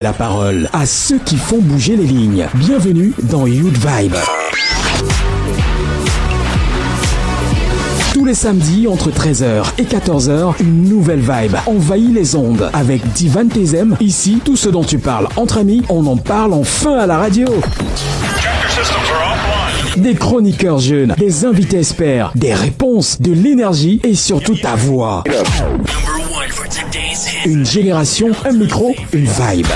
La parole à ceux qui font bouger les lignes. Bienvenue dans Youth Vibe. Tous les samedis entre 13h et 14h, une nouvelle vibe envahit les ondes avec Divan Tezem. Ici, tout ce dont tu parles entre amis, on en parle enfin à la radio. Des chroniqueurs jeunes, des invités experts, des réponses, de l'énergie et surtout ta voix. Une génération, un micro, une vibe.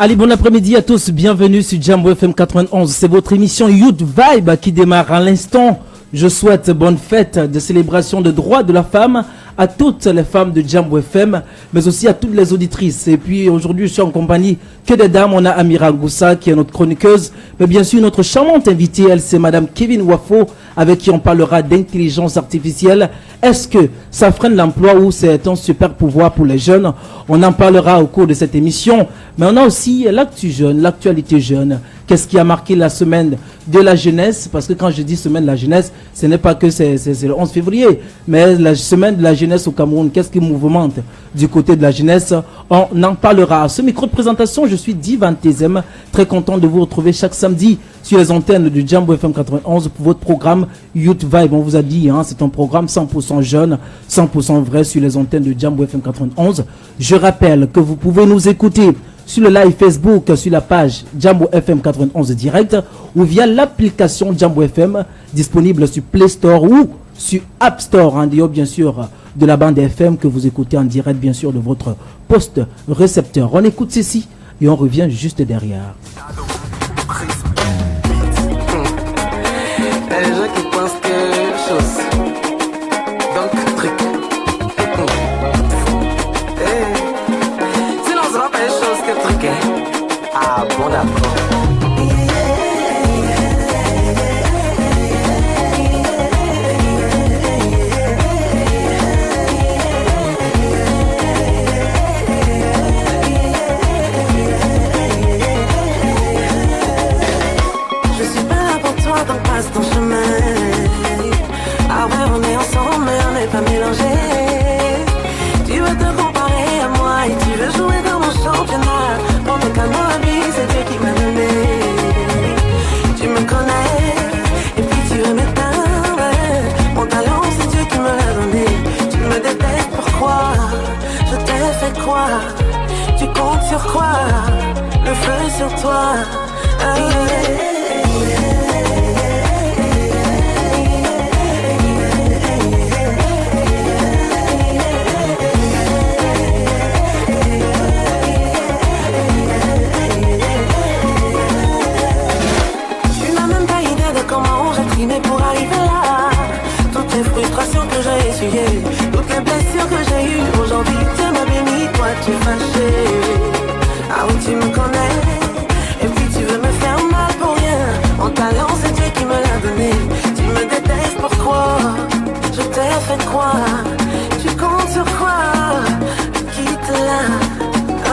Allez, bon après-midi à tous, bienvenue sur Jambo FM 91, c'est votre émission Youth Vibe qui démarre à l'instant. Je souhaite bonne fête de célébration de droits de la femme à toutes les femmes de Jambo FM, mais aussi à toutes les auditrices. Et puis aujourd'hui, je suis en compagnie que des dames. On a Amira Goussa qui est notre chroniqueuse, mais bien sûr notre charmante invitée, elle c'est Madame Kevin Wafo, avec qui on parlera d'intelligence artificielle. Est-ce que ça freine l'emploi ou c'est un super pouvoir pour les jeunes? On en parlera au cours de cette émission. Mais on a aussi l'actu jeune, l'actualité jeune. Qu'est-ce qui a marqué la semaine de la jeunesse? Parce que quand je dis semaine de la jeunesse, ce n'est pas que c'est le 11 février, mais la semaine de la jeunesse au Cameroun. Qu'est-ce qui mouvemente du côté de la jeunesse? On en parlera. À ce micro de présentation, je suis Divan Tezem. Très content de vous retrouver chaque samedi sur les antennes du Jambo FM 91 pour votre programme Youth Vibe. On vous a dit, c'est un programme 100% jeune, 100% vrai sur les antennes de Jambo FM 91. Je rappelle que vous pouvez nous écouter sur le live Facebook, sur la page Jambo FM 91 direct ou via l'application Jambo FM disponible sur Play Store ou sur App Store, en dehors bien sûr de la bande FM que vous écoutez en direct bien sûr de votre poste récepteur. On écoute ceci et on revient juste derrière. Les gens qui pensent que chose. Donc, truc. Sinon, ça va pas les choses que truc. Ah, bon, d'accord. Donc passe ton chemin. Ah ouais, on est ensemble mais on n'est pas mélangés. Tu veux te comparer à moi et tu veux jouer dans mon championnat. Pour me calmer, c'est Dieu qui m'a donné. Tu me connais et puis tu veux m'éteindre. Mon talent c'est Dieu qui me l'a donné. Tu me détestes, pourquoi? Je t'ai fait croire. Tu comptes sur quoi? Le feu est sur toi. Pour arriver là, toutes les frustrations que j'ai essuyées, toutes les blessures que j'ai eues, aujourd'hui tu m'as béni, toi tu es fâché. Ah oui tu me connais, et puis tu veux me faire mal pour rien. Mon talent c'est Dieu qui me l'a donné. Tu me détestes, pourquoi? Je t'ai fait croire. Tu comptes sur quoi? Quitte là. Oh.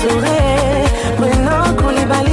Touré, Bruno Koulibaly.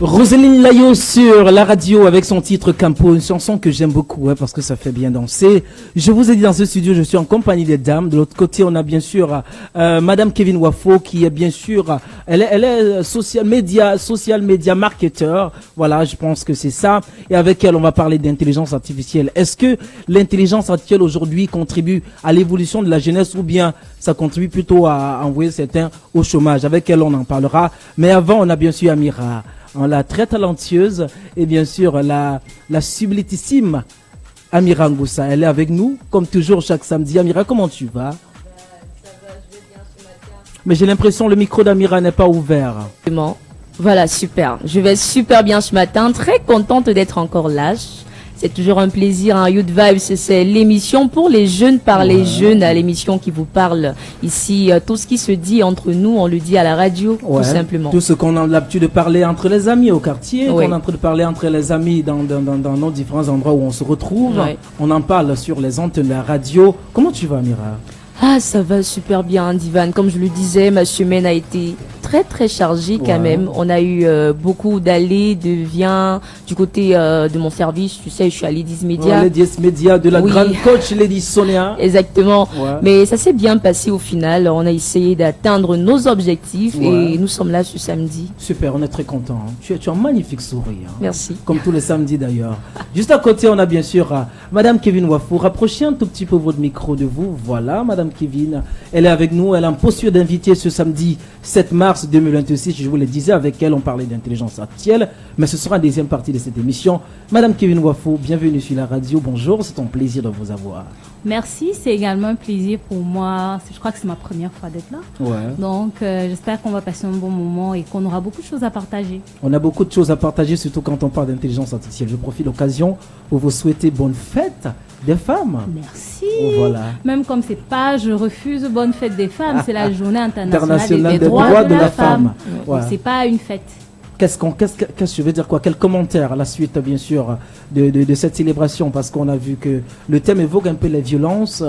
Roselyne Layo sur la radio avec son titre Campo, une chanson que j'aime beaucoup parce que ça fait bien danser. Je vous ai dit dans ce studio, je suis en compagnie des dames. De l'autre côté, on a bien sûr Madame Kevin Wafo qui est bien sûr, elle est social media marketeur. Voilà, je pense que c'est ça. Et avec elle, on va parler d'intelligence artificielle. Est-ce que l'intelligence artificielle aujourd'hui contribue à l'évolution de la jeunesse ou bien ça contribue plutôt à envoyer certains au chômage? Avec elle, on en parlera. Mais avant, on a bien sûr Amira. La très talentueuse et bien sûr la sublitissime Amira Ngoussa. Elle est avec nous comme toujours chaque samedi. Amira, comment tu vas? Ça va, je vais bien ce matin. Mais j'ai l'impression le micro d'Amira n'est pas ouvert. Voilà, super. Je vais super bien ce matin. Très contente d'être encore là. C'est toujours un plaisir, hein. Youth Vibes, c'est l'émission pour les jeunes par les jeunes, l'émission qui vous parle ici. Tout ce qui se dit entre nous, on le dit à la radio, tout simplement. Tout ce qu'on a l'habitude de parler entre les amis au quartier, qu'on est en train de parler entre les amis dans nos différents endroits où on se retrouve. On en parle sur les antennes de la radio. Comment tu vas, Amira? Ah, ça va super bien, Divan. Comme je le disais, ma semaine a été très très chargée quand même. On a eu beaucoup d'allées, de viens du côté de mon service. Tu sais, je suis à Ladies Media. Ladies Media de la grande coach Lady Sonia. Exactement. Mais ça s'est bien passé au final. On a essayé d'atteindre nos objectifs et nous sommes là ce samedi. Super, on est très contents. Hein. Tu as un magnifique sourire. Hein. Merci. Comme tous les samedis d'ailleurs. Juste à côté, on a bien sûr Madame Kevin Wafo. Rapprochez un tout petit peu votre micro de vous. Voilà, Madame Kevin. Elle est avec nous. Elle a en posture d'invité ce samedi 7 mars 2026. Je vous le disais, avec elle, on parlait d'intelligence artificielle. Mais ce sera la deuxième partie de cette émission. Madame Kevin Wafo, bienvenue sur la radio. Bonjour, c'est un plaisir de vous avoir. Merci, c'est également un plaisir pour moi. Je crois que c'est ma première fois d'être là. Donc, j'espère qu'on va passer un bon moment et qu'on aura beaucoup de choses à partager. On a beaucoup de choses à partager, surtout quand on parle d'intelligence artificielle. Je profite de l'occasion pour vous souhaiter bonne fête des femmes. Merci. Voilà. Même comme c'est pas, je refuse bonne fête des femmes, c'est la journée internationale des droits de la femme. C'est pas une fête. Qu'est-ce que je veux dire quoi? Quel commentaire à la suite, bien sûr, de cette célébration? Parce qu'on a vu que le thème évoque un peu les violences.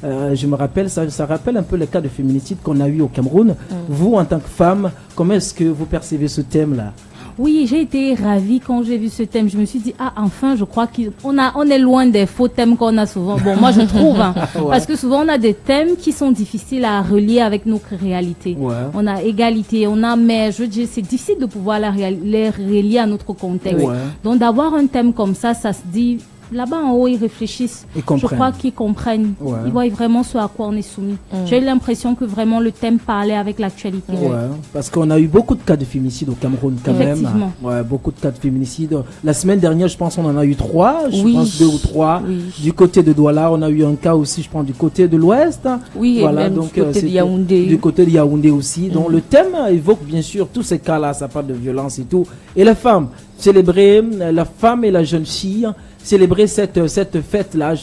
Je me rappelle, ça rappelle un peu le cas de féminicide qu'on a eu au Cameroun. Vous, en tant que femme, comment est-ce que vous percevez ce thème-là? Oui, j'ai été ravie quand j'ai vu ce thème. Je me suis dit, enfin, je crois on est loin des faux thèmes qu'on a souvent. Bon, moi, je trouve, hein, parce que souvent, on a des thèmes qui sont difficiles à relier avec notre réalité. On a égalité, mais je veux dire, c'est difficile de pouvoir les relier à notre contexte. Donc, d'avoir un thème comme ça se dit, là-bas en haut, ils réfléchissent. Je crois qu'ils comprennent. Ils voient vraiment ce à quoi on est soumis. J'ai eu l'impression que vraiment le thème parlait avec l'actualité. Parce qu'on a eu beaucoup de cas de féminicide au Cameroun quand même. Beaucoup de cas de féminicide. La semaine dernière, je pense, on en a eu 3. Je pense 2 ou 3. Du côté de Douala, on a eu un cas aussi, je pense, du côté de l'Ouest. Voilà, et même donc, du côté de Yaoundé. Du côté de Yaoundé aussi. Donc le thème évoque bien sûr tous ces cas-là. Ça parle de violence et tout. Et la femme, célébrer la femme et la jeune fille, célébrer cette fête-là,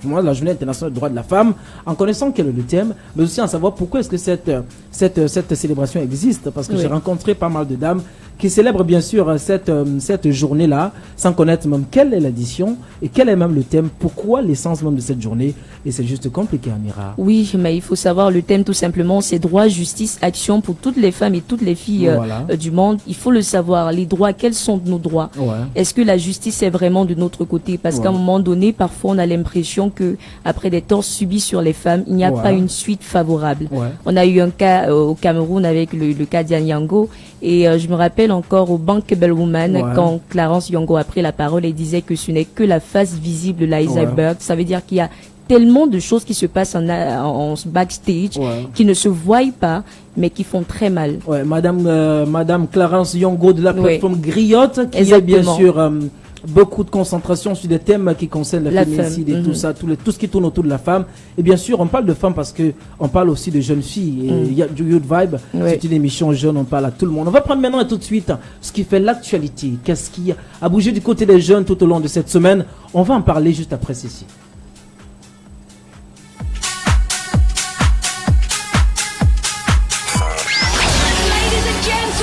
pour moi, la journée internationale des droits de la femme, en connaissant quel est le thème, mais aussi en savoir pourquoi est-ce que cette célébration existe, parce que j'ai rencontré pas mal de dames qui célèbrent bien sûr cette journée-là, sans connaître même quelle est l'édition et quel est même le thème, pourquoi l'essence même de cette journée, et c'est juste compliqué, Amira. Oui, mais il faut savoir le thème tout simplement, c'est droit, justice, action pour toutes les femmes et toutes les filles du monde. Il faut le savoir, les droits, quels sont nos droits? Est-ce que la justice est vraiment de notre côté? Parce qu'à un moment donné, parfois on a l'impression que après des torts subis sur les femmes, il n'y a pas une suite favorable. On a eu un cas au Cameroun avec le cas d'Yann Yango, et je me rappelle encore au Bank Bellwoman quand Clarence Yango a pris la parole et disait que ce n'est que la face visible de l'iceberg. Ça veut dire qu'il y a tellement de choses qui se passent en backstage qui ne se voient pas mais qui font très mal. Madame Clarence Yango de la plateforme Griotte qui est bien sûr beaucoup de concentration sur des thèmes qui concernent le féminicide et tout ça, tout ce qui tourne autour de la femme. Et bien sûr, on parle de femmes parce que on parle aussi de jeunes filles. Et il y a du Youth Vibe, c'est une émission jeune, on parle à tout le monde. On va prendre maintenant et tout de suite ce qui fait l'actualité. Qu'est-ce qui a bougé du côté des jeunes tout au long de cette semaine? On va en parler juste après ceci.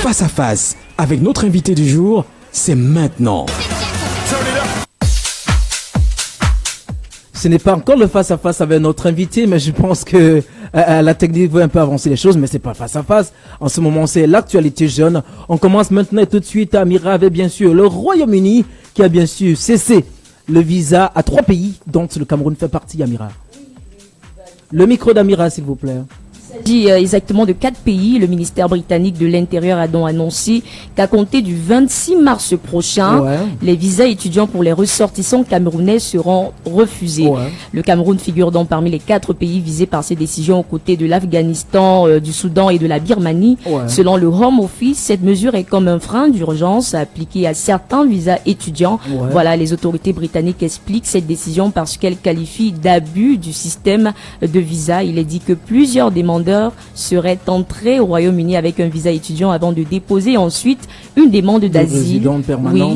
Face à face avec notre invité du jour, c'est maintenant. Ce n'est pas encore le face-à-face avec notre invité, mais je pense que la technique veut un peu avancer les choses, mais c'est pas face-à-face. En ce moment, c'est l'actualité jeune. On commence maintenant tout de suite. Amira avec bien sûr le Royaume-Uni qui a bien sûr cessé le visa à 3 pays dont le Cameroun fait partie, Amira. Le micro d'Amira, s'il vous plaît. Il s'agit exactement de 4 pays. Le ministère britannique de l'Intérieur a donc annoncé qu'à compter du 26 mars prochain, les visas étudiants pour les ressortissants camerounais seront refusés. Le Cameroun figure donc parmi les 4 pays visés par ces décisions aux côtés de l'Afghanistan, du Soudan et de la Birmanie. Selon le Home Office, cette mesure est comme un frein d'urgence appliqué à certains visas étudiants. Voilà, les autorités britanniques expliquent cette décision parce qu'elles qualifient d'abus du système de visa. Il est dit que plusieurs demandeurs seraient entrés au Royaume-Uni avec un visa étudiant avant de déposer ensuite une demande d'asile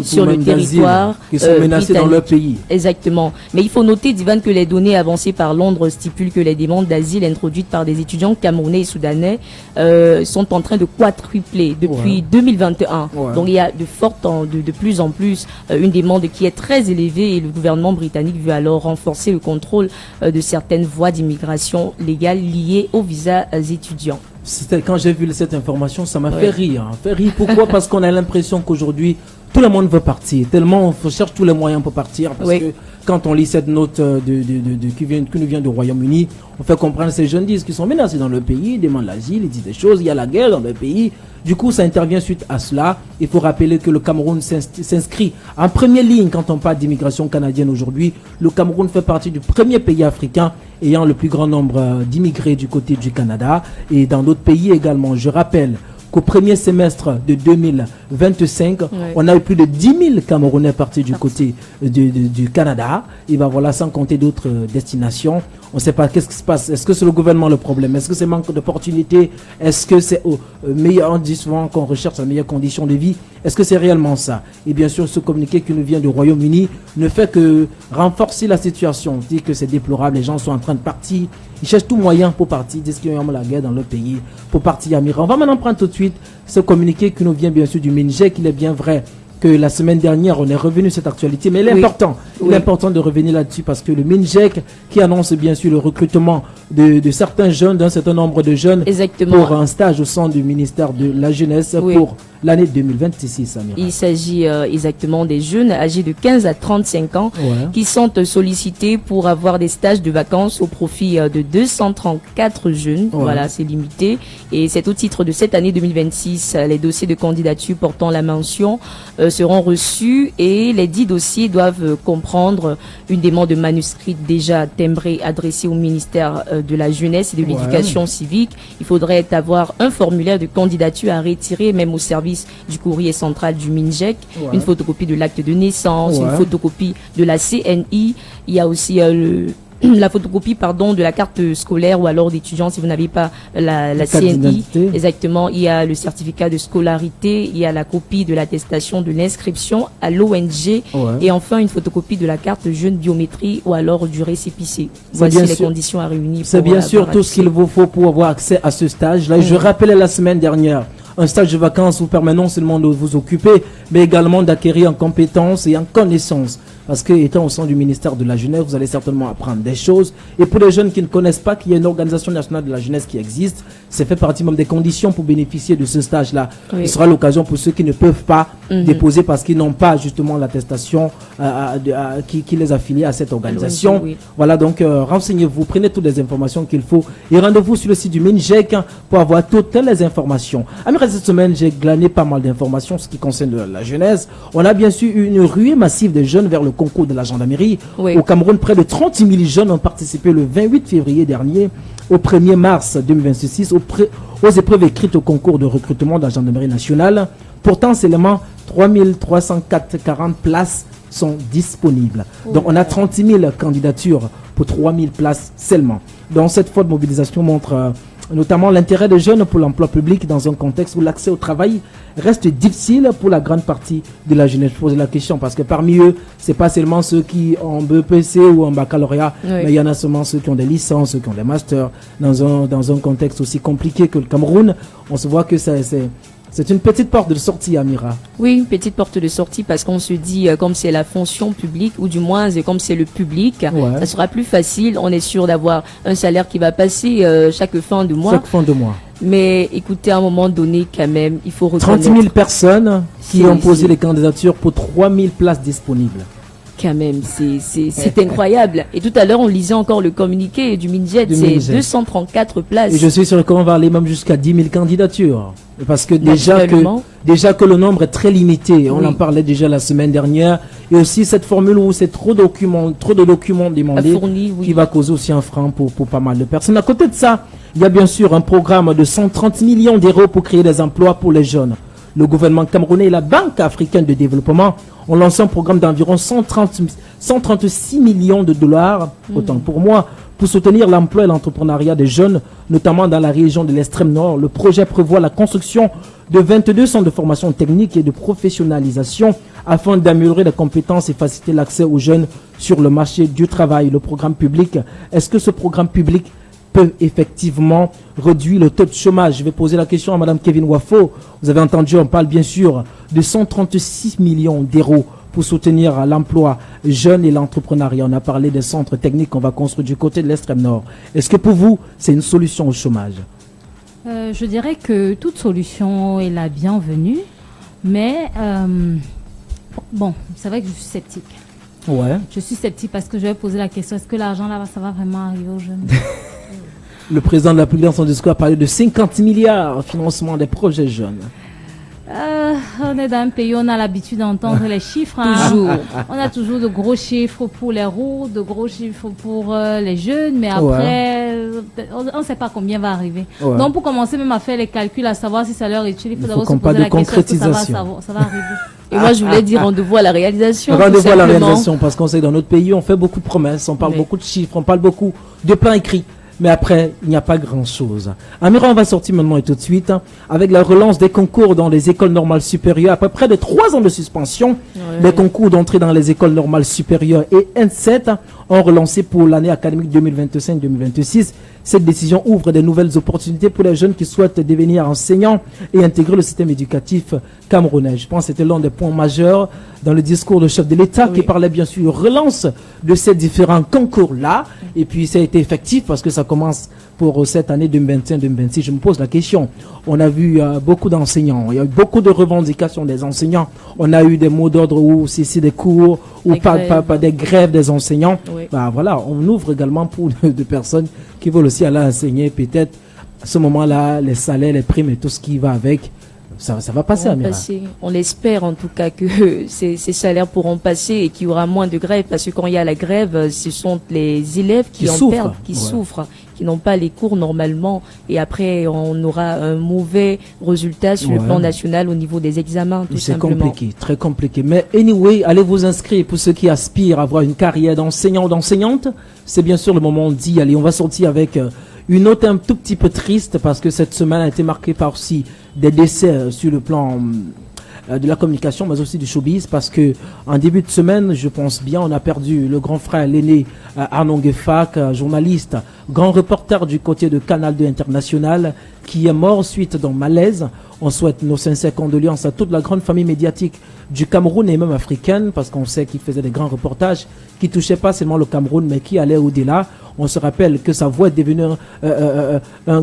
sur le territoire qui sont menacés dans leur pays. Exactement. Mais il faut noter, Divan, que les données avancées par Londres stipulent que les demandes d'asile introduites par des étudiants camerounais et soudanais sont en train de quadrupler depuis 2021. Donc il y a de plus en plus une demande qui est très élevée et le gouvernement britannique veut alors renforcer le contrôle de certaines voies d'immigration légale liées au visa étudiants. Quand j'ai vu cette information, ça m'a fait rire. Pourquoi? Parce qu'on a l'impression qu'aujourd'hui, tout le monde veut partir. Tellement on cherche tous les moyens pour partir. Parce que quand on lit cette note qui nous vient du Royaume-Uni, on fait comprendre que ces jeunes disent qu'ils sont menacés dans le pays, ils demandent l'asile, ils disent des choses, il y a la guerre dans le pays. Du coup, ça intervient suite à cela. Il faut rappeler que le Cameroun s'inscrit en première ligne quand on parle d'immigration canadienne aujourd'hui. Le Cameroun fait partie du premier pays africain ayant le plus grand nombre d'immigrés du côté du Canada et dans d'autres pays également. Je rappelle qu'au premier semestre de 2025, on a eu plus de 10 000 Camerounais partis du côté du Canada. Et ben voilà, sans compter d'autres destinations. On ne sait pas qu'est-ce qui se passe. Est-ce que c'est le gouvernement le problème? Est-ce que c'est manque d'opportunités? Est-ce que c'est on dit souvent qu'on recherche la meilleure condition de vie? Est-ce que c'est réellement ça? Et bien sûr, ce communiqué qui nous vient du Royaume-Uni ne fait que renforcer la situation. On dit que c'est déplorable, les gens sont en train de partir. Ils cherchent tout moyen pour partir, disent qu'il y a la guerre dans leur pays, pour partir à Mira. On va maintenant prendre tout de suite ce communiqué qui nous vient bien sûr du MINJEC. Il est bien vrai que la semaine dernière, on est revenu sur cette actualité, mais il est important de revenir là-dessus parce que le MINJEC qui annonce bien sûr le recrutement de certains jeunes, d'un certain nombre de jeunes pour un stage au sein du ministère de la Jeunesse pour l'année 2026. Amira. Il s'agit exactement des jeunes âgés de 15 à 35 ans qui sont sollicités pour avoir des stages de vacances au profit de 234 jeunes. Voilà, c'est limité. Et c'est au titre de cette année 2026. Les dossiers de candidature portant la mention seront reçus et les 10 dossiers doivent comprendre une demande de manuscrit déjà timbrée adressée au ministère de la Jeunesse et de l'Éducation civique. Il faudrait avoir un formulaire de candidature à retirer même au service du courrier central du MINJEC, une photocopie de l'acte de naissance, une photocopie de la CNI. Il y a aussi la photocopie de la carte scolaire ou alors d'étudiant si vous n'avez pas la CNI. Exactement. Il y a le certificat de scolarité, il y a la copie de l'attestation de l'inscription à l'ONG et enfin une photocopie de la carte jeune biométrie ou alors du récépissé. Voici les conditions à réunir. C'est bien sûr tout ce qu'il vous faut pour avoir accès à ce stage-là. Je rappelais la semaine dernière, un stage de vacances vous permet non seulement de vous occuper, mais également d'acquérir en compétences et en connaissances. Parce que, étant au sein du ministère de la Jeunesse, vous allez certainement apprendre des choses. Et pour les jeunes qui ne connaissent pas qu'il y a une organisation nationale de la jeunesse qui existe, c'est fait partie même des conditions pour bénéficier de ce stage-là. Il sera l'occasion pour ceux qui ne peuvent pas déposer parce qu'ils n'ont pas justement l'attestation qui les affilie à cette organisation. Voilà, donc renseignez-vous, prenez toutes les informations qu'il faut et rendez-vous sur le site du MINJEC pour avoir toutes les informations. Amira, cette semaine, j'ai glané pas mal d'informations ce qui concerne la jeunesse. On a bien sûr eu une ruée massive de jeunes vers le concours de la gendarmerie. Au Cameroun, près de 30 000 jeunes ont participé le 28 février dernier au 1er mars 2026 aux épreuves écrites au concours de recrutement de la gendarmerie nationale. Pourtant, seulement 3340 places sont disponibles. Donc, on a 30 000 candidatures pour 3 000 places seulement. Donc, cette forte mobilisation montre notamment l'intérêt des jeunes pour l'emploi public dans un contexte où l'accès au travail reste difficile pour la grande partie de la jeunesse. Je pose la question parce que parmi eux, c'est pas seulement ceux qui ont un BEPC ou un baccalauréat, mais il y en a seulement ceux qui ont des licences, ceux qui ont des masters. Dans un contexte aussi compliqué que le Cameroun, on se voit que c'est C'est une petite porte de sortie, Amira. Oui, une petite porte de sortie parce qu'on se dit, comme c'est la fonction publique, ou du moins, comme c'est le public, ça sera plus facile. On est sûr d'avoir un salaire qui va passer chaque fin de mois. Chaque fin de mois. Mais écoutez, à un moment donné, quand même, il faut reconnaître... 30 000 personnes qui ont posé les candidatures pour 3 000 places disponibles. Quand même, c'est incroyable. Et tout à l'heure, on lisait encore le communiqué du Mindjet, c'est 234 places. Et je suis sûr qu'on va aller même jusqu'à 10 000 candidatures. Parce que déjà que le nombre est très limité, on en parlait déjà la semaine dernière, et aussi cette formule où c'est trop de documents demandés, qui va causer aussi un frein pour pas mal de personnes. À côté de ça, il y a bien sûr un programme de 130 millions d'euros pour créer des emplois pour les jeunes. Le gouvernement camerounais et la Banque africaine de développement ont lancé un programme d'environ 136 millions de dollars, autant pour moi, pour soutenir l'emploi et l'entrepreneuriat des jeunes, notamment dans la région de l'extrême nord. Le projet prévoit la construction de 22 centres de formation technique et de professionnalisation afin d'améliorer les compétences et faciliter l'accès aux jeunes sur le marché du travail. Le programme public, est-ce que ce programme public peut effectivement réduire le taux de chômage? Je vais poser la question à Mme Kevin Wafo. Vous avez entendu, on parle bien sûr de 136 millions d'euros pour soutenir l'emploi jeune et l'entrepreneuriat. On a parlé des centres techniques qu'on va construire du côté de l'extrême nord. Est-ce que pour vous, c'est une solution au chômage? Je dirais que toute solution est la bienvenue, mais bon, c'est vrai que je suis sceptique. Ouais. Je suis sceptique parce que je vais poser la question, est-ce que l'argent là, ça va vraiment arriver aux jeunes? Le président de la République dans son discours a parlé de 50 milliards au financement des projets jeunes. On est dans un pays où on a l'habitude d'entendre les chiffres. Toujours. On a toujours de gros chiffres pour les routes, de gros chiffres pour les jeunes, mais après, on ne sait pas combien va arriver. Ouais. Donc, pour commencer même à faire les calculs, à savoir si ça leur est utile, il faut d'abord se poser la question, est-ce que ça va arriver. Et moi, je voulais dire rendez-vous à la réalisation. Rendez-vous à la réalisation, parce qu'on sait que dans notre pays, on fait beaucoup de promesses, on parle beaucoup de chiffres, on parle beaucoup de plans écrits. Mais après, il n'y a pas grand-chose. Amira, on va sortir maintenant et tout de suite avec la relance des concours dans les écoles normales supérieures. Après près de 3 ans de suspension, les concours d'entrée dans les écoles normales supérieures et N7 ont relancé pour l'année académique 2025-2026. Cette décision ouvre de nouvelles opportunités pour les jeunes qui souhaitent devenir enseignants et intégrer le système éducatif camerounais. Je pense que c'était l'un des points majeurs dans le discours du chef de l'État qui parlait bien sûr relance de ces différents concours-là. Et puis ça a été effectif parce que ça commence pour cette année 2025-2026. Je me pose la question. On a vu beaucoup d'enseignants. Il y a eu beaucoup de revendications des enseignants. On a eu des mots d'ordre ou cesser des cours ou pas des grèves des enseignants. Oui. Bah, voilà, on ouvre également pour des personnes qui veulent aussi aller enseigner. Peut-être à ce moment-là, les salaires, les primes et tout ce qui va avec. Ça va passer, Amira. On espère en tout cas que ces salaires pourront passer et qu'il y aura moins de grèves, parce que quand il y a la grève, ce sont les élèves qui en perdent, qui souffrent, qui n'ont pas les cours normalement, et après on aura un mauvais résultat sur le plan national au niveau des examens, tout simplement. C'est compliqué, très compliqué. Mais anyway, allez vous inscrire pour ceux qui aspirent à avoir une carrière d'enseignant ou d'enseignante. C'est bien sûr le moment d'y aller. On va sortir avec une note un tout petit peu triste parce que cette semaine a été marquée par aussi des décès sur le plan de la communication, mais aussi du showbiz, parce que en début de semaine, je pense bien, on a perdu le grand frère l'aîné Arnon Gefak, journaliste, grand reporter du côté de Canal 2 International, qui est mort suite d'un malaise. On souhaite nos sincères condoléances à toute la grande famille médiatique du Cameroun et même africaine, parce qu'on sait qu'il faisait des grands reportages qui touchaient pas seulement le Cameroun, mais qui allaient au-delà. On se rappelle que sa voix est devenue un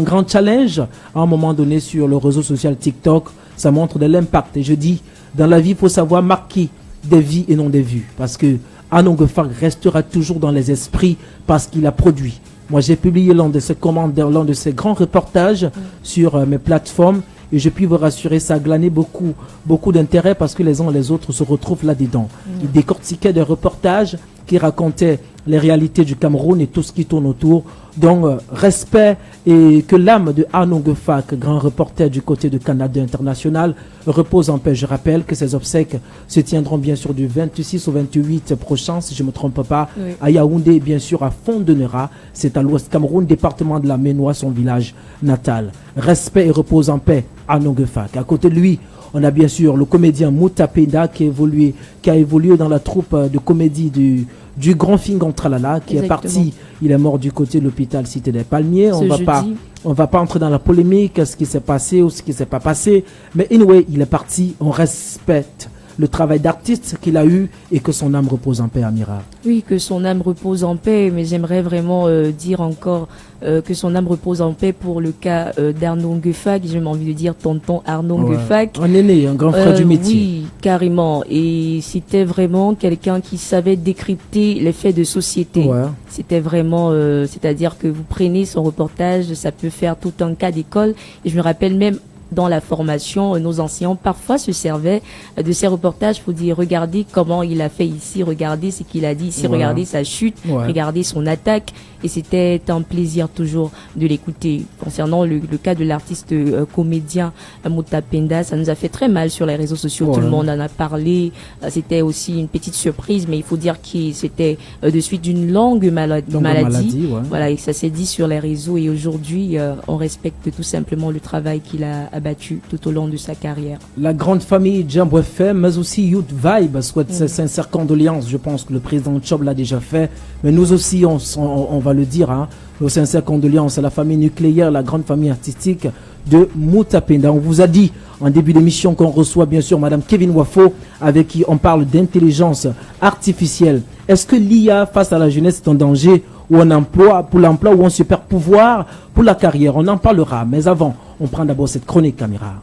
grand challenge à un moment donné sur le réseau social TikTok. Ça montre de l'impact. Et je dis, dans la vie, il faut savoir marquer des vies et non des vues. Parce que Arnon Gefak restera toujours dans les esprits parce qu'il a produit. Moi, j'ai publié l'un de ses grands reportages sur mes plateformes. Et je puis vous rassurer, ça a glané beaucoup d'intérêt parce que les uns et les autres se retrouvent là-dedans. Il décortiquait des reportages qui racontaient les réalités du Cameroun et tout ce qui tourne autour. Donc, respect et que l'âme de Arnon Gefak, grand reporter du côté de Canal 2 International, repose en paix. Je rappelle que ces obsèques se tiendront bien sûr du 26 au 28 prochain, si je ne me trompe pas, à Yaoundé, bien sûr à Fondenera. C'est à l'ouest Cameroun, département de la Ménois, son village natal. Respect et repose en paix, Arnon Gefak. À côté de lui, on a bien sûr le comédien Mouta Penda qui a évolué dans la troupe de comédie du grand Fingon Tralala qui est parti. Il est mort du côté de l'hôpital Cité des Palmiers. On va pas entrer dans la polémique, ce qui s'est passé ou ce qui s'est pas passé. Mais anyway, il est parti. On respecte le travail d'artiste qu'il a eu et que son âme repose en paix, Amira. Oui, que son âme repose en paix, mais j'aimerais vraiment dire encore que son âme repose en paix pour le cas d'Arnaud Nguefak. J'ai même envie de dire tonton Arnaud Nguefak. Un aîné, un grand frère du métier. Oui, carrément. Et c'était vraiment quelqu'un qui savait décrypter les faits de société. Ouais. C'était vraiment, c'est-à-dire que vous prenez son reportage, ça peut faire tout un cas d'école. Et je me rappelle même dans la formation, nos enseignants parfois se servaient de ces reportages pour dire regardez comment il a fait ici, regardez ce qu'il a dit ici, regardez sa chute, regardez son attaque. Et c'était un plaisir toujours de l'écouter. Concernant le cas de l'artiste comédien Mouta Penda, ça nous a fait très mal sur les réseaux sociaux. Tout le monde en a parlé. C'était aussi une petite surprise, mais il faut dire que c'était de suite d'une longue maladie. Voilà, et ça s'est dit sur les réseaux. Et aujourd'hui, on respecte tout simplement le travail qu'il a abattu tout au long de sa carrière. La grande famille Jambo FM, mais aussi Youth Vibe souhaite ses sincères condoléances. Je pense que le président Tchob l'a déjà fait, mais nous aussi, on va le dire, hein, nos sincères condoléances à la famille nucléaire, la grande famille artistique de Mouta Penda. On vous a dit en début d'émission qu'on reçoit bien sûr Madame Kevin Wafo, avec qui on parle d'intelligence artificielle. Est-ce que l'IA face à la jeunesse est un danger ou un emploi pour l'emploi ou un super pouvoir pour la carrière? On en parlera, mais avant, on prend d'abord cette chronique, Camira.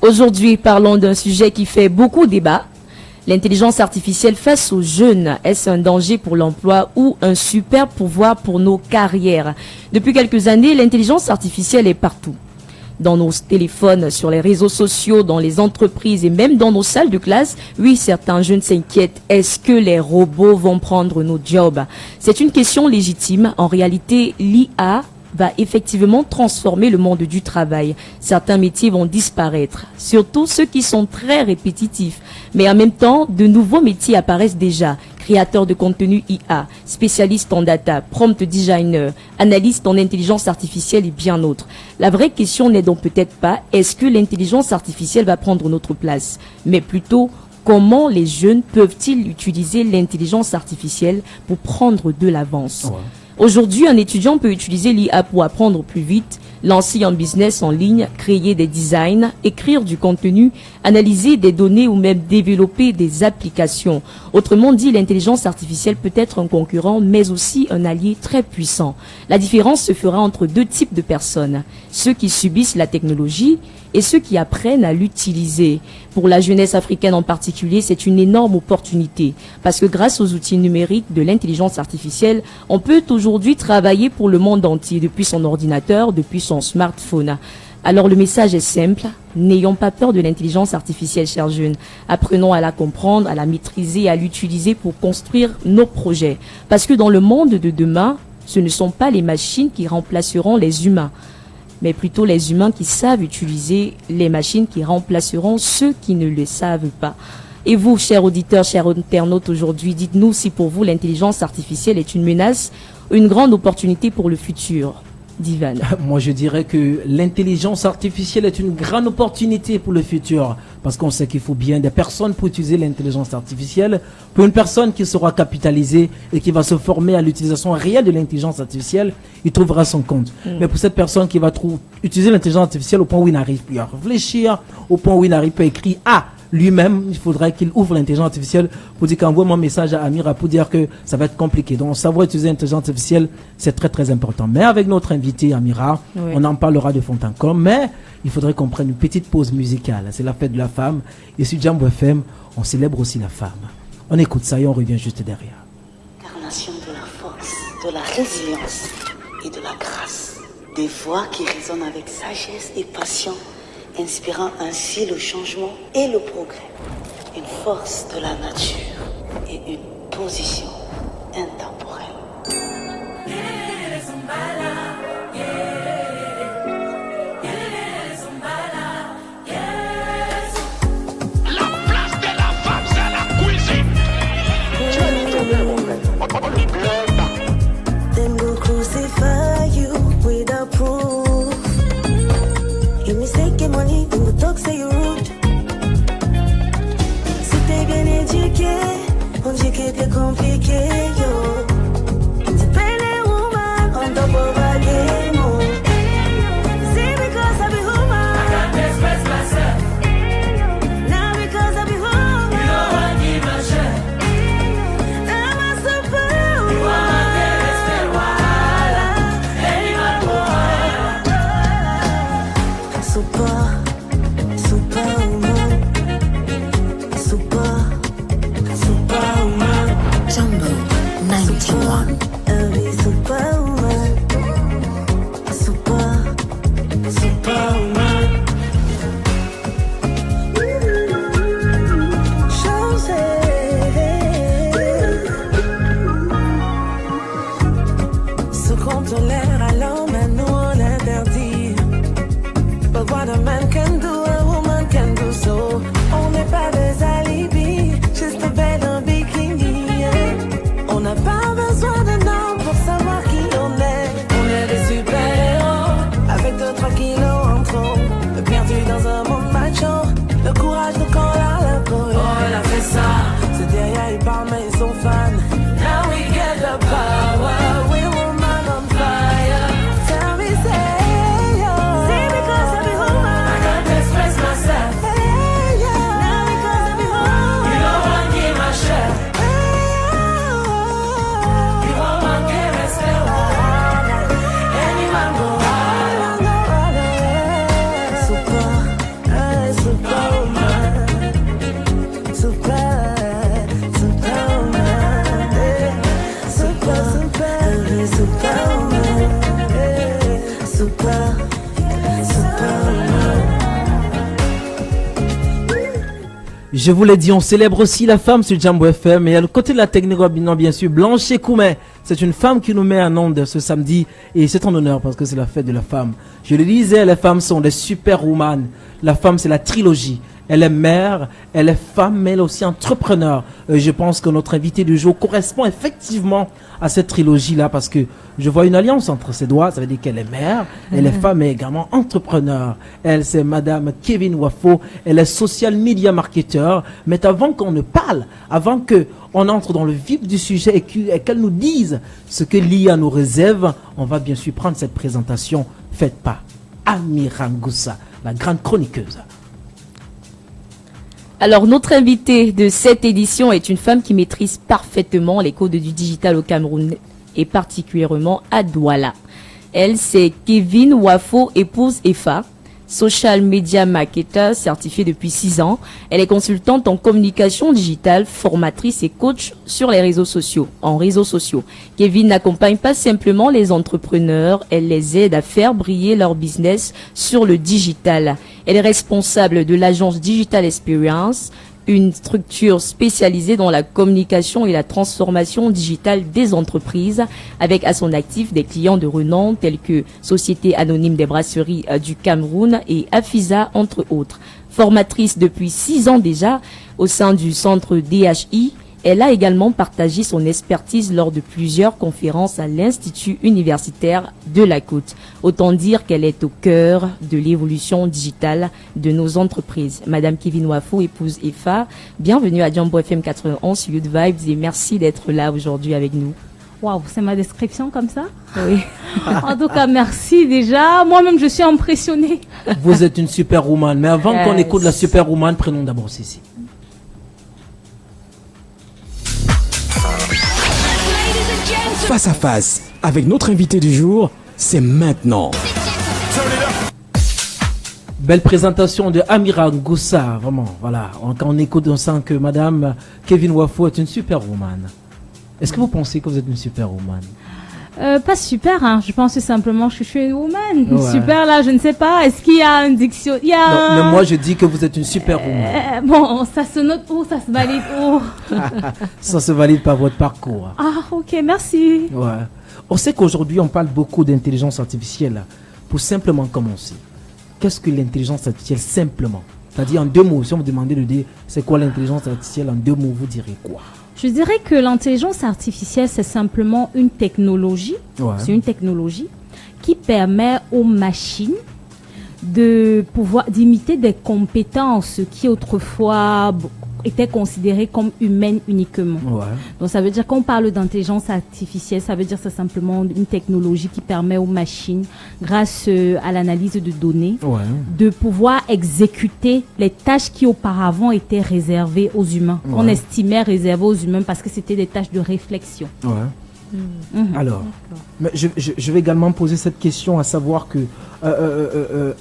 Aujourd'hui, parlons d'un sujet qui fait beaucoup débat. L'intelligence artificielle face aux jeunes, est-ce un danger pour l'emploi ou un super pouvoir pour nos carrières? Depuis quelques années, l'intelligence artificielle est partout. Dans nos téléphones, sur les réseaux sociaux, dans les entreprises et même dans nos salles de classe. Oui, certains jeunes s'inquiètent. Est-ce que les robots vont prendre nos jobs? C'est une question légitime. En réalité, l'IA va effectivement transformer le monde du travail. Certains métiers vont disparaître, surtout ceux qui sont très répétitifs. Mais en même temps, de nouveaux métiers apparaissent déjà. Créateurs de contenu IA, spécialistes en data, prompt designer, analystes en intelligence artificielle et bien d'autres. La vraie question n'est donc peut-être pas est-ce que l'intelligence artificielle va prendre notre place, mais plutôt comment les jeunes peuvent-ils utiliser l'intelligence artificielle pour prendre de l'avance. Aujourd'hui, un étudiant peut utiliser l'IA pour apprendre plus vite, lancer un business en ligne, créer des designs, écrire du contenu, analyser des données ou même développer des applications. Autrement dit, l'intelligence artificielle peut être un concurrent, mais aussi un allié très puissant. La différence se fera entre deux types de personnes, ceux qui subissent la technologie et ceux qui apprennent à l'utiliser. Pour la jeunesse africaine en particulier, c'est une énorme opportunité parce que grâce aux outils numériques de l'intelligence artificielle, on peut aujourd'hui travailler pour le monde entier depuis son ordinateur, depuis son smartphone. Alors le message est simple, n'ayons pas peur de l'intelligence artificielle, chers jeunes. Apprenons à la comprendre, à la maîtriser, à l'utiliser pour construire nos projets. Parce que dans le monde de demain, ce ne sont pas les machines qui remplaceront les humains, mais plutôt les humains qui savent utiliser les machines qui remplaceront ceux qui ne le savent pas. Et vous, chers auditeurs, chers internautes, aujourd'hui, dites-nous si pour vous l'intelligence artificielle est une menace ou une grande opportunité pour le futur. Divan. Moi, je dirais que l'intelligence artificielle est une grande opportunité pour le futur parce qu'on sait qu'il faut bien des personnes pour utiliser l'intelligence artificielle. Pour une personne qui sera capitalisée et qui va se former à l'utilisation réelle de l'intelligence artificielle, il trouvera son compte. Mais pour cette personne qui va utiliser l'intelligence artificielle au point où il n'arrive plus à réfléchir, au point où il n'arrive pas à écrire lui-même, il faudrait qu'il ouvre l'intelligence artificielle pour dire qu'envoie mon message à Amira pour dire que ça va être compliqué. Donc, savoir utiliser l'intelligence artificielle, c'est très, très important. Mais avec notre invité, Amira, on en parlera de fond en comble. Mais il faudrait qu'on prenne une petite pause musicale. C'est la fête de la femme. Et sur Jambo FM, on célèbre aussi la femme. On écoute ça et on revient juste derrière. Incarnation de la force, de la résilience et de la grâce. Des voix qui résonnent avec sagesse et passion, inspirant ainsi le changement et le progrès. Une force de la nature et une position intemporelle. La place de la femme, c'est la cuisine. Tu as dit ton père, mon frère. compliqué, on dit que t'es compliqué, yo. Dependent woman on top of a game, oh. See, because I be woman, I can't express myself. Now because I be woman, you know I give my share. I'm a superwoman. You are my dearest wahala, anyone wahala. Superwoman, superwoman. Jumbo 91. Every superwoman, superwoman. Ce qu'on tolère à l'homme, à nous on interdit. But what a man can do, a woman can do so. On n'est pas des alibis, juste belle en bikini. On n'a pas besoin d'un homme pour savoir qui on est. On est des super-héros, avec 2-3 kilos en trop. Perdu dans un monde macho, le courage de quand la peau. Oh, elle a fait ça, c'est derrière, ils parlent mais ils sont fans. Now we get the power, we woman on fire. Tell me, say, yo. See, because I be woman, I can't express myself. Hey, yo. Now because I be woman, you know I give my share. You want my dearest wahala, anyone go wahala. Superwoman, Je vous l'ai dit, on célèbre aussi la femme sur Jambo FM. Et à côté de la technique, bien sûr, Blanche Koumet. C'est une femme qui nous met en onde ce samedi. Et c'est en honneur parce que c'est la fête de la femme. Je le disais, les femmes sont des superwoman. La femme, c'est la trilogie. Elle est mère, elle est femme, mais elle est aussi entrepreneur. Je pense que notre invité du jour correspond effectivement à cette trilogie-là parce que je vois une alliance entre ses doigts. Ça veut dire qu'elle est mère, elle est femme, mais également entrepreneur. Elle, c'est Madame Kevin Wafo. Elle est social media marketeur. Mais avant qu'on ne parle, avant qu'on entre dans le vif du sujet et qu'elle nous dise ce que l'IA nous réserve, on va bien sûr prendre cette présentation faite par Amira Ngoussa, la grande chroniqueuse. Alors, notre invitée de cette édition est une femme qui maîtrise parfaitement les codes du digital au Cameroun et particulièrement à Douala. Elle, c'est Kevin Wafo, épouse EFA, social media marketer certifiée depuis 6 ans. Elle est consultante en communication digitale, formatrice et coach sur les réseaux sociaux, Kevin n'accompagne pas simplement les entrepreneurs, elle les aide à faire briller leur business sur le digital. Elle est responsable de l'agence Digital Experience, une structure spécialisée dans la communication et la transformation digitale des entreprises, avec à son actif des clients de renom tels que Société Anonyme des Brasseries du Cameroun et Afisa, entre autres. Formatrice depuis 6 ans déjà au sein du centre DHI, elle a également partagé son expertise lors de plusieurs conférences à l'Institut universitaire de la Côte. Autant dire qu'elle est au cœur de l'évolution digitale de nos entreprises. Madame Kevin Wafo, épouse EFA, bienvenue à Jambo FM 91 Youth Vibes et merci d'être là aujourd'hui avec nous. Waouh, c'est ma description comme ça? Oui. En tout cas, merci déjà. Moi-même, je suis impressionnée. Vous êtes une superwoman, mais avant qu'on écoute la superwoman, prenons d'abord ceci. Face à face, avec notre invité du jour, c'est maintenant. Belle présentation de Amira Ngoussa, vraiment, voilà. Quand on écoute, on sent que Madame Kevin Wafo est une superwoman. Est-ce que vous pensez que vous êtes une superwoman? Pas super, hein. Je pense simplement que je suis une woman. Ouais. Super, là, je ne sais pas. Est-ce qu'il y a un diction? Il y a Non, mais moi, je dis que vous êtes une superwoman. Bon, ça se note où? Ça se valide où? Ça se valide par votre parcours. Ah, ok, merci. Ouais. On sait qu'aujourd'hui, on parle beaucoup d'intelligence artificielle. Pour simplement commencer, qu'est-ce que l'intelligence artificielle simplement? C'est-à-dire en 2 mots, si on vous demandait de dire c'est quoi l'intelligence artificielle en 2 mots, vous direz quoi? Je dirais que l'intelligence artificielle, c'est simplement une technologie. Ouais. C'est une technologie qui permet aux machines de pouvoir d'imiter des compétences qui autrefois était considérée comme humaine uniquement. Ouais. Donc ça veut dire qu'on parle d'intelligence artificielle, ça veut dire c'est simplement une technologie qui permet aux machines, grâce à l'analyse de données, de pouvoir exécuter les tâches qui auparavant étaient réservées aux humains. On estimait réservées aux humains parce que c'était des tâches de réflexion. Alors, mais je vais également poser cette question, à savoir que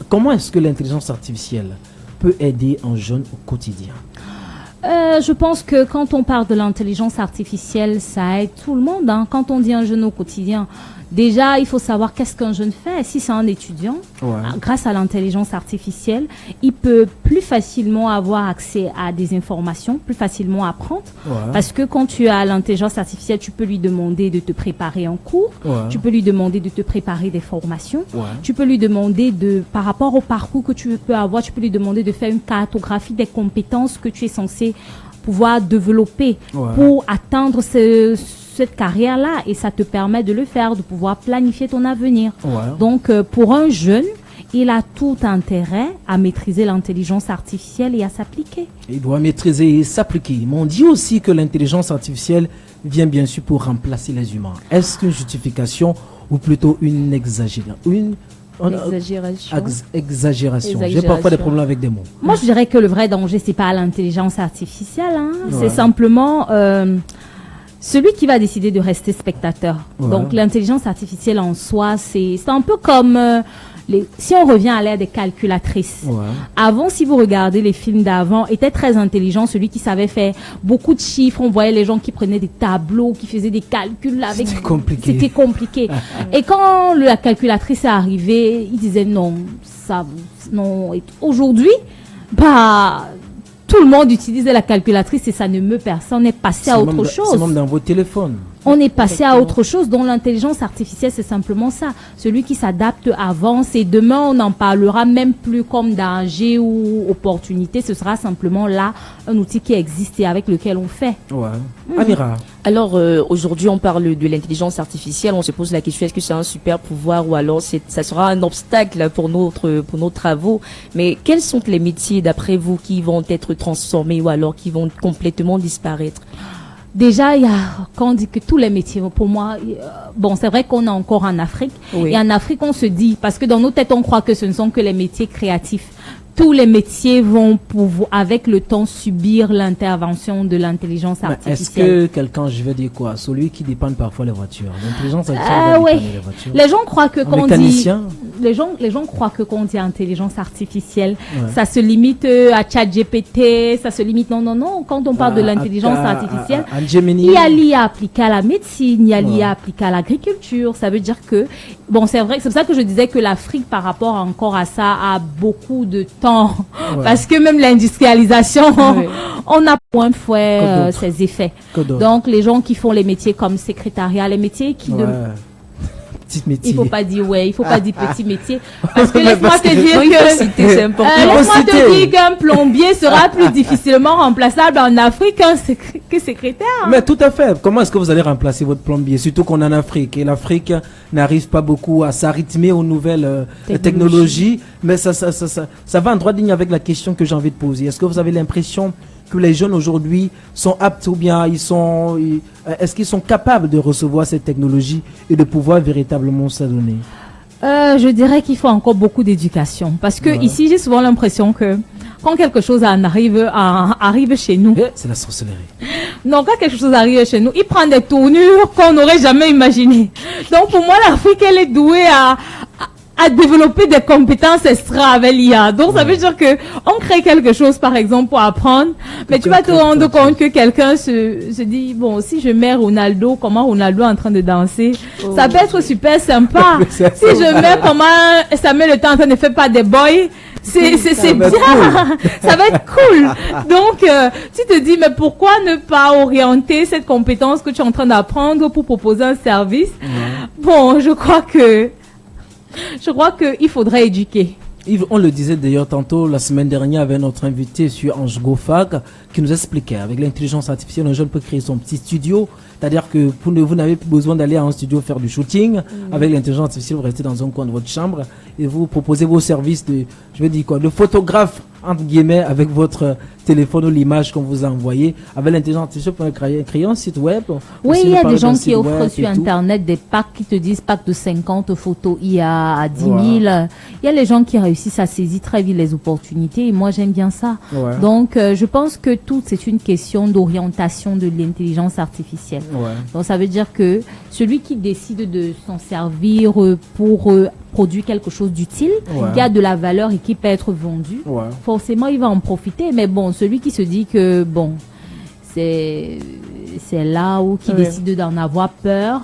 comment est-ce que l'intelligence artificielle peut aider un jeune au quotidien? Je pense que quand on parle de l'intelligence artificielle, ça aide tout le monde. Hein. Quand on dit un jeune au quotidien, déjà, il faut savoir qu'est-ce qu'un jeune fait. Si c'est un étudiant, grâce à l'intelligence artificielle, il peut plus facilement avoir accès à des informations, plus facilement apprendre. Parce que quand tu as l'intelligence artificielle, tu peux lui demander de te préparer un cours, tu peux lui demander de te préparer des formations, tu peux lui demander par rapport au parcours que tu peux avoir, tu peux lui demander de faire une cartographie des compétences que tu es censé pouvoir développer pour atteindre cette carrière-là, et ça te permet de le faire, de pouvoir planifier ton avenir. Donc, pour un jeune, il a tout intérêt à maîtriser l'intelligence artificielle et à s'appliquer. Il doit maîtriser et s'appliquer. Mais on dit aussi que l'intelligence artificielle vient bien sûr pour remplacer les humains. Est-ce qu'une justification ou plutôt une exagération? Exagération. J'ai parfois des problèmes avec des mots. Moi, je dirais que le vrai danger, c'est pas l'intelligence artificielle. Hein. C'est simplement celui qui va décider de rester spectateur. Donc, l'intelligence artificielle en soi, c'est un peu comme si on revient à l'ère des calculatrices. Avant, si vous regardez les films d'avant, était très intelligent celui qui savait faire beaucoup de chiffres. On voyait les gens qui prenaient des tableaux, qui faisaient des calculs avec. C'était compliqué. Et quand la calculatrice est arrivée, il disait non, non. Aujourd'hui, tout le monde utilisait la calculatrice et ça ne meut personne. On est passé à autre chose. C'est même dans vos téléphones. On est passé à autre chose, dont l'intelligence artificielle, c'est simplement ça. Celui qui s'adapte avance, et demain, on n'en parlera même plus comme danger ou opportunité. Ce sera simplement là un outil qui existe et avec lequel on fait. Amira. Alors, aujourd'hui, on parle de l'intelligence artificielle. On se pose la question, est-ce que c'est un super pouvoir ou alors ça sera un obstacle pour nos travaux? Mais quels sont les métiers, d'après vous, qui vont être transformés ou alors qui vont complètement disparaître? Déjà, quand on dit que tous les métiers, pour moi, c'est vrai qu'on est encore en Afrique. Et en Afrique, on se dit, parce que dans nos têtes, on croit que ce ne sont que les métiers créatifs. Tous les métiers vont avec le temps subir l'intervention de l'intelligence artificielle. Est-ce que quelqu'un, je veux dire quoi, celui qui dépanne parfois les voitures, l'intelligence artificielle va dépanner les voitures. Les gens croient que quand on dit intelligence artificielle, ça se limite à ChatGPT, ça se limite non. Quand on parle de l'intelligence artificielle, il y a l'IA appliquée à la médecine, il y a l'IA appliquée à l'agriculture. Ça veut dire que c'est vrai, c'est pour ça que je disais que l'Afrique, par rapport encore à ça, a beaucoup de temps. Parce que même l'industrialisation, on a point de fouet ses effets. Donc, les gens qui font les métiers comme secrétariat, les métiers qui... Il faut pas dire petit métier, parce que laisse-moi te dire qu'un plombier sera plus difficilement remplaçable en Afrique que secrétaire. Mais tout à fait. Comment est-ce que vous allez remplacer votre plombier, surtout qu'on est en Afrique et l'Afrique n'arrive pas beaucoup à s'arrhythmer aux nouvelles technologies. Mais ça va en droit de ligne avec la question que j'ai envie de poser. Est-ce que vous avez l'impression que les jeunes aujourd'hui sont aptes, ou bien est-ce qu'ils sont capables de recevoir cette technologie et de pouvoir véritablement s'adonner? Je dirais qu'il faut encore beaucoup d'éducation, parce que ici j'ai souvent l'impression que quand quelque chose arrive chez nous, c'est la sorcellerie. Non, quand quelque chose arrive chez nous, il prend des tournures qu'on n'aurait jamais imaginées. Donc pour moi, l'Afrique, elle est douée à développer des compétences extra avec l'IA. Donc, ça veut dire que on crée quelque chose, par exemple, pour apprendre, mais tu vas te rendre compte que quelqu'un se dit, si je mets Ronaldo, comment Ronaldo est en train de danser, ça peut être super sympa. Si je mets comment Samuel Le Temps en train de faire pas des boys, c'est bien. Cool. Ça va être cool. Donc, tu te dis, mais pourquoi ne pas orienter cette compétence que tu es en train d'apprendre pour proposer un service? Je crois qu'il faudrait éduquer. Yves, on le disait d'ailleurs tantôt, la semaine dernière, avec notre invité sur Ange Gofag, qui nous expliquait, avec l'intelligence artificielle, un jeune peut créer son petit studio. C'est-à-dire que vous n'avez plus besoin d'aller à un studio faire du shooting. Avec l'intelligence artificielle, vous restez dans un coin de votre chambre et vous proposez vos services de photographe, entre guillemets, avec votre téléphone ou l'image qu'on vous a envoyée. Avec l'intelligence artificielle, vous pouvez créer un site web. Oui, il y a des gens qui offrent sur Internet des packs qui te disent pack de 50 photos IA à 10 000. Il y a les gens qui réussissent à saisir très vite les opportunités et moi j'aime bien ça. Donc je pense que tout c'est une question d'orientation de l'intelligence artificielle. Donc ça veut dire que celui qui décide de s'en servir pour produire quelque chose d'utile, qui a de la valeur et qui peut être vendu, forcément il va en profiter. Mais bon, celui qui se dit que bon, c'est là où qui décide d'en avoir peur,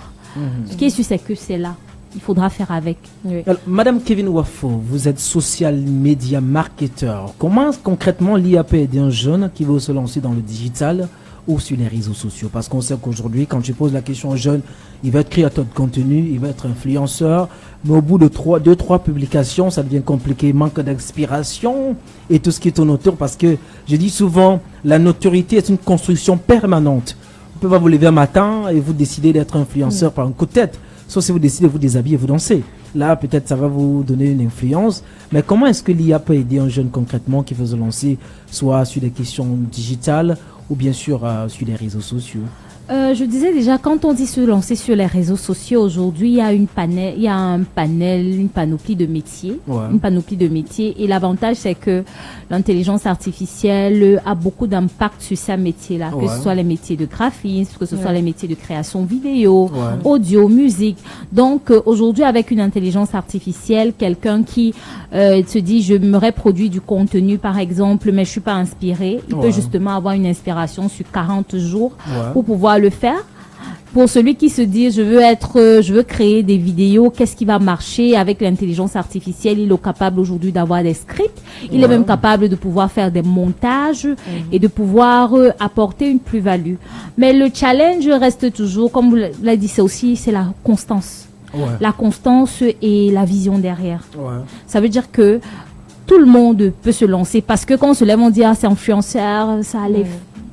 ce qui est sûr c'est que c'est là. Il faudra faire avec. Alors, Madame Kevin Wafo, vous êtes social media marketeur. Comment concrètement l'IA peut aider un jeune qui veut se lancer dans le digital ou sur les réseaux sociaux? Parce qu'on sait qu'aujourd'hui, quand tu poses la question au jeune, il va être créateur de contenu, il va être influenceur, mais au bout de 2-3 publications, ça devient compliqué, manque d'inspiration et tout ce qui tourne autour. Parce que je dis souvent, la notoriété est une construction permanente. Vous pouvez pas vous lever un matin et vous décider d'être influenceur par un coup de tête. Sauf si vous décidez de vous déshabiller, vous dansez. Là, peut-être ça va vous donner une influence. Mais comment est-ce que l'IA peut aider un jeune concrètement qui veut se lancer, soit sur des questions digitales ou bien sûr sur les réseaux sociaux? Je disais déjà, quand on dit se lancer sur les réseaux sociaux aujourd'hui, il y a une panoplie de métiers, une panoplie de métiers. Et l'avantage, c'est que l'intelligence artificielle a beaucoup d'impact sur ces métiers-là, que ce soit les métiers de graphisme, que ce soit les métiers de création vidéo, audio, musique. Donc aujourd'hui, avec une intelligence artificielle, quelqu'un qui se dit, je m'aurais produit du contenu, par exemple, mais je suis pas inspiré, il peut justement avoir une inspiration sur 40 jours pour pouvoir le faire. Pour celui qui se dit je veux créer des vidéos, qu'est-ce qui va marcher avec l'intelligence artificielle? Il est capable aujourd'hui d'avoir des scripts, il est même capable de pouvoir faire des montages et de pouvoir apporter une plus-value. Mais le challenge reste toujours, comme vous l'avez dit, c'est la constance. La constance et la vision derrière. Ça veut dire que tout le monde peut se lancer, parce que quand on se lève, on dit c'est influenceur, ça allait.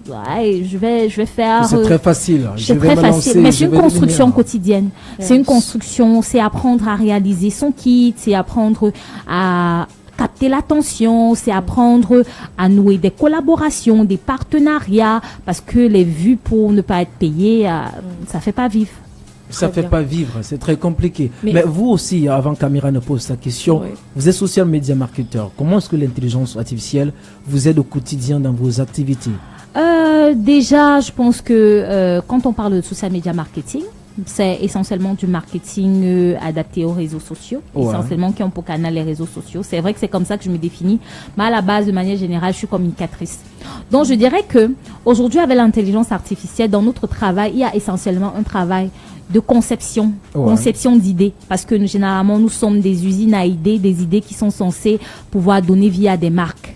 Je vais faire. C'est très facile. C'est très facile, mais c'est une construction quotidienne. C'est une construction, c'est apprendre à réaliser son kit, c'est apprendre à capter l'attention, c'est apprendre à nouer des collaborations, des partenariats, parce que les vues pour ne pas être payées, ça fait pas vivre. Ça fait pas vivre, c'est très compliqué. Mais vous aussi, avant qu'Amira ne pose sa question, vous êtes social media marketeur. Comment est-ce que l'intelligence artificielle vous aide au quotidien dans vos activités? Déjà, je pense que quand on parle de social media marketing, c'est essentiellement du marketing adapté aux réseaux sociaux, essentiellement qui ont pour canal les réseaux sociaux. C'est vrai que c'est comme ça que je me définis, mais à la base, de manière générale, je suis communicatrice. Donc, je dirais que aujourd'hui, avec l'intelligence artificielle, dans notre travail, il y a essentiellement un travail de conception d'idées, parce que généralement, nous sommes des usines à idées, des idées qui sont censées pouvoir donner vie à des marques.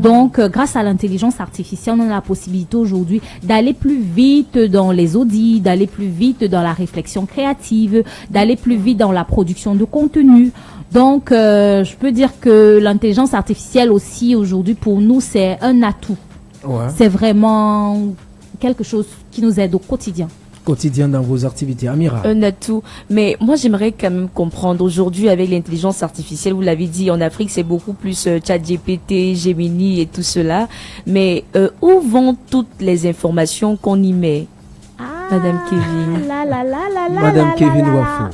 Donc, grâce à l'intelligence artificielle, on a la possibilité aujourd'hui d'aller plus vite dans les audits, d'aller plus vite dans la réflexion créative, d'aller plus vite dans la production de contenu. Donc, je peux dire que l'intelligence artificielle aussi, aujourd'hui, pour nous, c'est un atout. C'est vraiment quelque chose qui nous aide au quotidien. Dans vos activités. Amira. Un atout. Mais moi, j'aimerais quand même comprendre aujourd'hui avec l'intelligence artificielle, vous l'avez dit, en Afrique, c'est beaucoup plus ChatGPT, Gemini et tout cela. Mais où vont toutes les informations qu'on y met? Madame Kevin. Madame Kevin Wafo.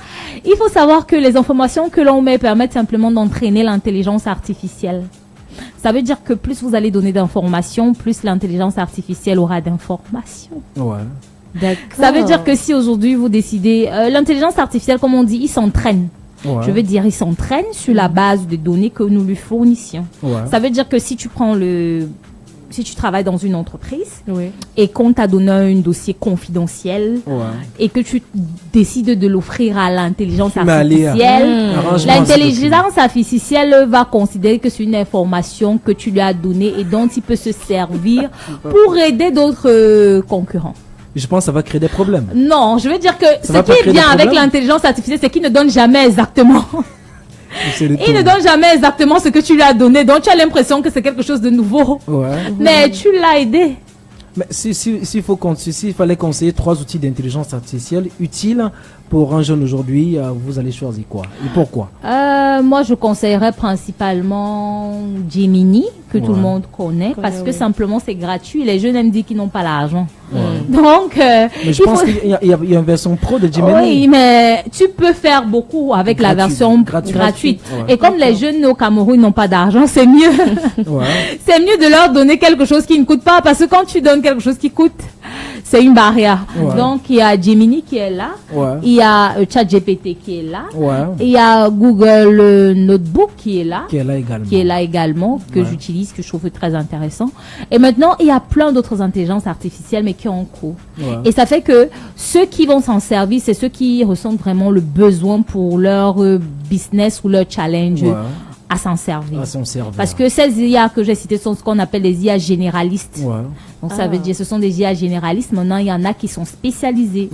Il faut savoir que les informations que l'on met permettent simplement d'entraîner l'intelligence artificielle. Ça veut dire que plus vous allez donner d'informations, plus l'intelligence artificielle aura d'informations. Ça veut dire que si aujourd'hui vous décidez, l'intelligence artificielle, comme on dit, il s'entraîne. Je veux dire, il s'entraîne sur la base des données que nous lui fournissions. Ça veut dire que si tu travailles dans une entreprise et qu'on t'a donné un dossier confidentiel et que tu décides de l'offrir à l'intelligence artificielle, l'intelligence artificielle va considérer que c'est une information que tu lui as donnée et dont il peut se servir pour aider d'autres concurrents. Je pense que ça va créer des problèmes. Non, je veux dire que ce qui est bien avec l'intelligence artificielle, c'est qu'il ne donne jamais exactement. Il ne donne jamais exactement ce que tu lui as donné. Donc, tu as l'impression que c'est quelque chose de nouveau. Mais tu l'as aidé. Mais s'il fallait conseiller 3 outils d'intelligence artificielle utiles pour un jeune aujourd'hui, vous allez choisir quoi et pourquoi? Moi, je conseillerais principalement Gemini, que tout le monde connaît, parce que simplement c'est gratuit. Les jeunes aiment dire qu'ils n'ont pas l'argent. Donc, mais je pense qu'il y a une version pro de Gemini. Oui, mais tu peux faire beaucoup avec la version gratuite. Et comme les jeunes au Cameroun n'ont pas d'argent, c'est mieux. C'est mieux de leur donner quelque chose qui ne coûte pas, parce que quand tu donnes quelque chose qui coûte, c'est une barrière. Donc, il y a Gemini qui est là. Il y a ChatGPT qui est là. Il y a Google Notebook qui est là. Qui est là également, que j'utilise, que je trouve très intéressant. Et maintenant, il y a plein d'autres intelligences artificielles, mais qui ont en cours. Et ça fait que ceux qui vont s'en servir, c'est ceux qui ressentent vraiment le besoin pour leur business ou leur challenge. À s'en servir. Parce que ces IA que j'ai citées sont ce qu'on appelle les IA généralistes. Donc ça veut dire ce sont des IA généralistes. Maintenant, il y en a qui sont spécialisés.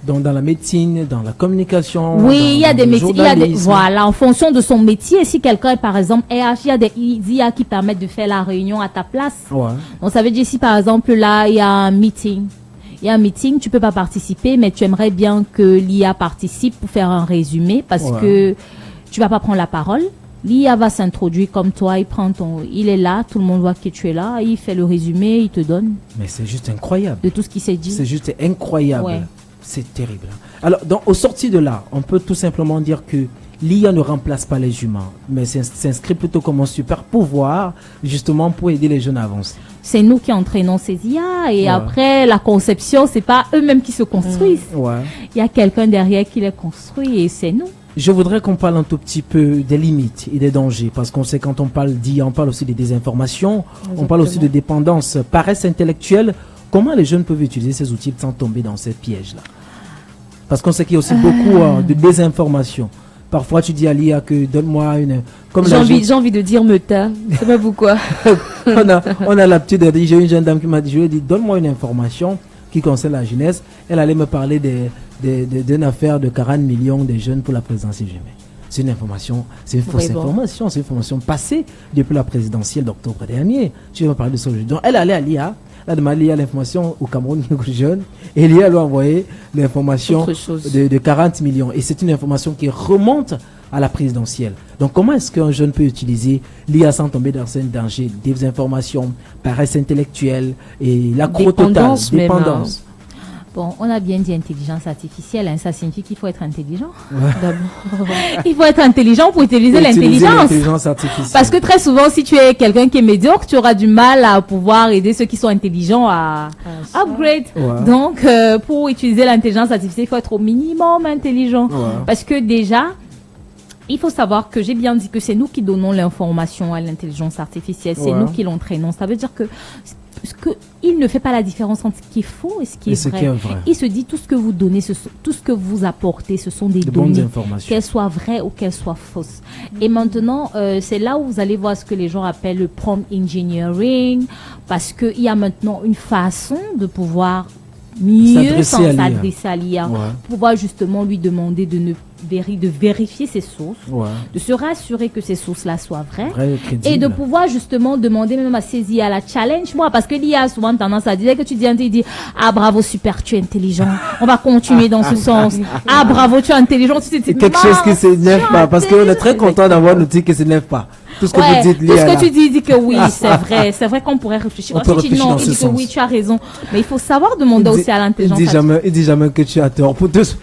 Donc dans la médecine, dans la communication. Oui, il y a des métiers. Voilà, en fonction de son métier. Si quelqu'un est par exemple RH, il y a des IA qui permettent de faire la réunion à ta place. Donc ça veut dire si par exemple là, il y a un meeting. Tu peux pas participer, mais tu aimerais bien que l'IA participe pour faire un résumé parce que tu vas pas prendre la parole. L'IA va s'introduire comme toi, il est là, tout le monde voit que tu es là, il fait le résumé, il te donne. Mais c'est juste incroyable. De tout ce qui s'est dit. C'est juste incroyable. C'est terrible. Alors, au sorti de là, on peut tout simplement dire que l'IA ne remplace pas les humains, mais s'inscrit plutôt comme un super pouvoir, justement pour aider les jeunes à avancer. C'est nous qui entraînons ces IA et après la conception, c'est pas eux-mêmes qui se construisent. Il y a quelqu'un derrière qui les construit et c'est nous. Je voudrais qu'on parle un tout petit peu des limites et des dangers, parce qu'on sait quand on parle d'IA, on parle aussi de désinformation, on parle aussi de dépendance, paresse intellectuelle. Comment les jeunes peuvent utiliser ces outils sans tomber dans ces pièges-là? Parce qu'on sait qu'il y a aussi beaucoup de désinformation. Parfois, tu dis à l'IA que donne-moi une... J'ai envie de dire Meta, c'est pas pourquoi. on a l'habitude de dire, j'ai une jeune dame qui m'a dit, je lui ai dit, donne-moi une information qui concerne la jeunesse. Elle allait me parler d'une affaire de 40 millions de jeunes pour la présidentielle. C'est une information, c'est une fausse information, c'est une information passée depuis la présidentielle d'octobre dernier. Tu vas me parler de ça aujourd'hui. Donc, elle allait à l'IA, elle a demandé l'information au Cameroun jeune, et l'IA lui a envoyé l'information de 40 millions. Et c'est une information qui remonte à la présidentielle. Donc, comment est-ce qu'un jeune peut utiliser l'IA sans tomber dans un danger, des informations, paresse intellectuelle et l'accro total, dépendance? Bon, on a bien dit intelligence artificielle, ça signifie qu'il faut être intelligent. Il faut être intelligent pour utiliser l'intelligence artificielle. Parce que très souvent, si tu es quelqu'un qui est médiocre, tu auras du mal à pouvoir aider ceux qui sont intelligents à upgrade. Donc, pour utiliser l'intelligence artificielle, il faut être au minimum intelligent. Parce que déjà, il faut savoir que j'ai bien dit que c'est nous qui donnons l'information à l'intelligence artificielle, c'est nous qui l'entraînons. Ça veut dire que il ne fait pas la différence entre ce qui est faux et ce qui est vrai. Il se dit tout ce que vous donnez, tout ce que vous apportez, ce sont des données, qu'elles soient vraies ou qu'elles soient fausses. Et maintenant, c'est là où vous allez voir ce que les gens appellent le prompt engineering, parce qu'il y a maintenant une façon de pouvoir mieux s'adresser à l'IA, pouvoir justement lui demander de vérifier ses sources, de se rassurer que ces sources-là soient vraies, et de pouvoir justement demander même à ces IA la challenge moi, parce que l'IA a souvent tendance à dire que tu dis, il dit ah bravo super tu es intelligent, on va continuer dans ce sens, ah bravo tu es intelligent, tu sais, quelque chose qui se lève pas, parce qu'on est très content d'avoir un outil qui se lève pas. Tout ce que vous dites, tout ce que tu dis que oui, c'est vrai qu'on pourrait réfléchir. Si tu dis non, il dit que oui, tu as raison. Mais il faut savoir demander aussi à l'intelligence. Il dit jamais que tu as tort. Pour tous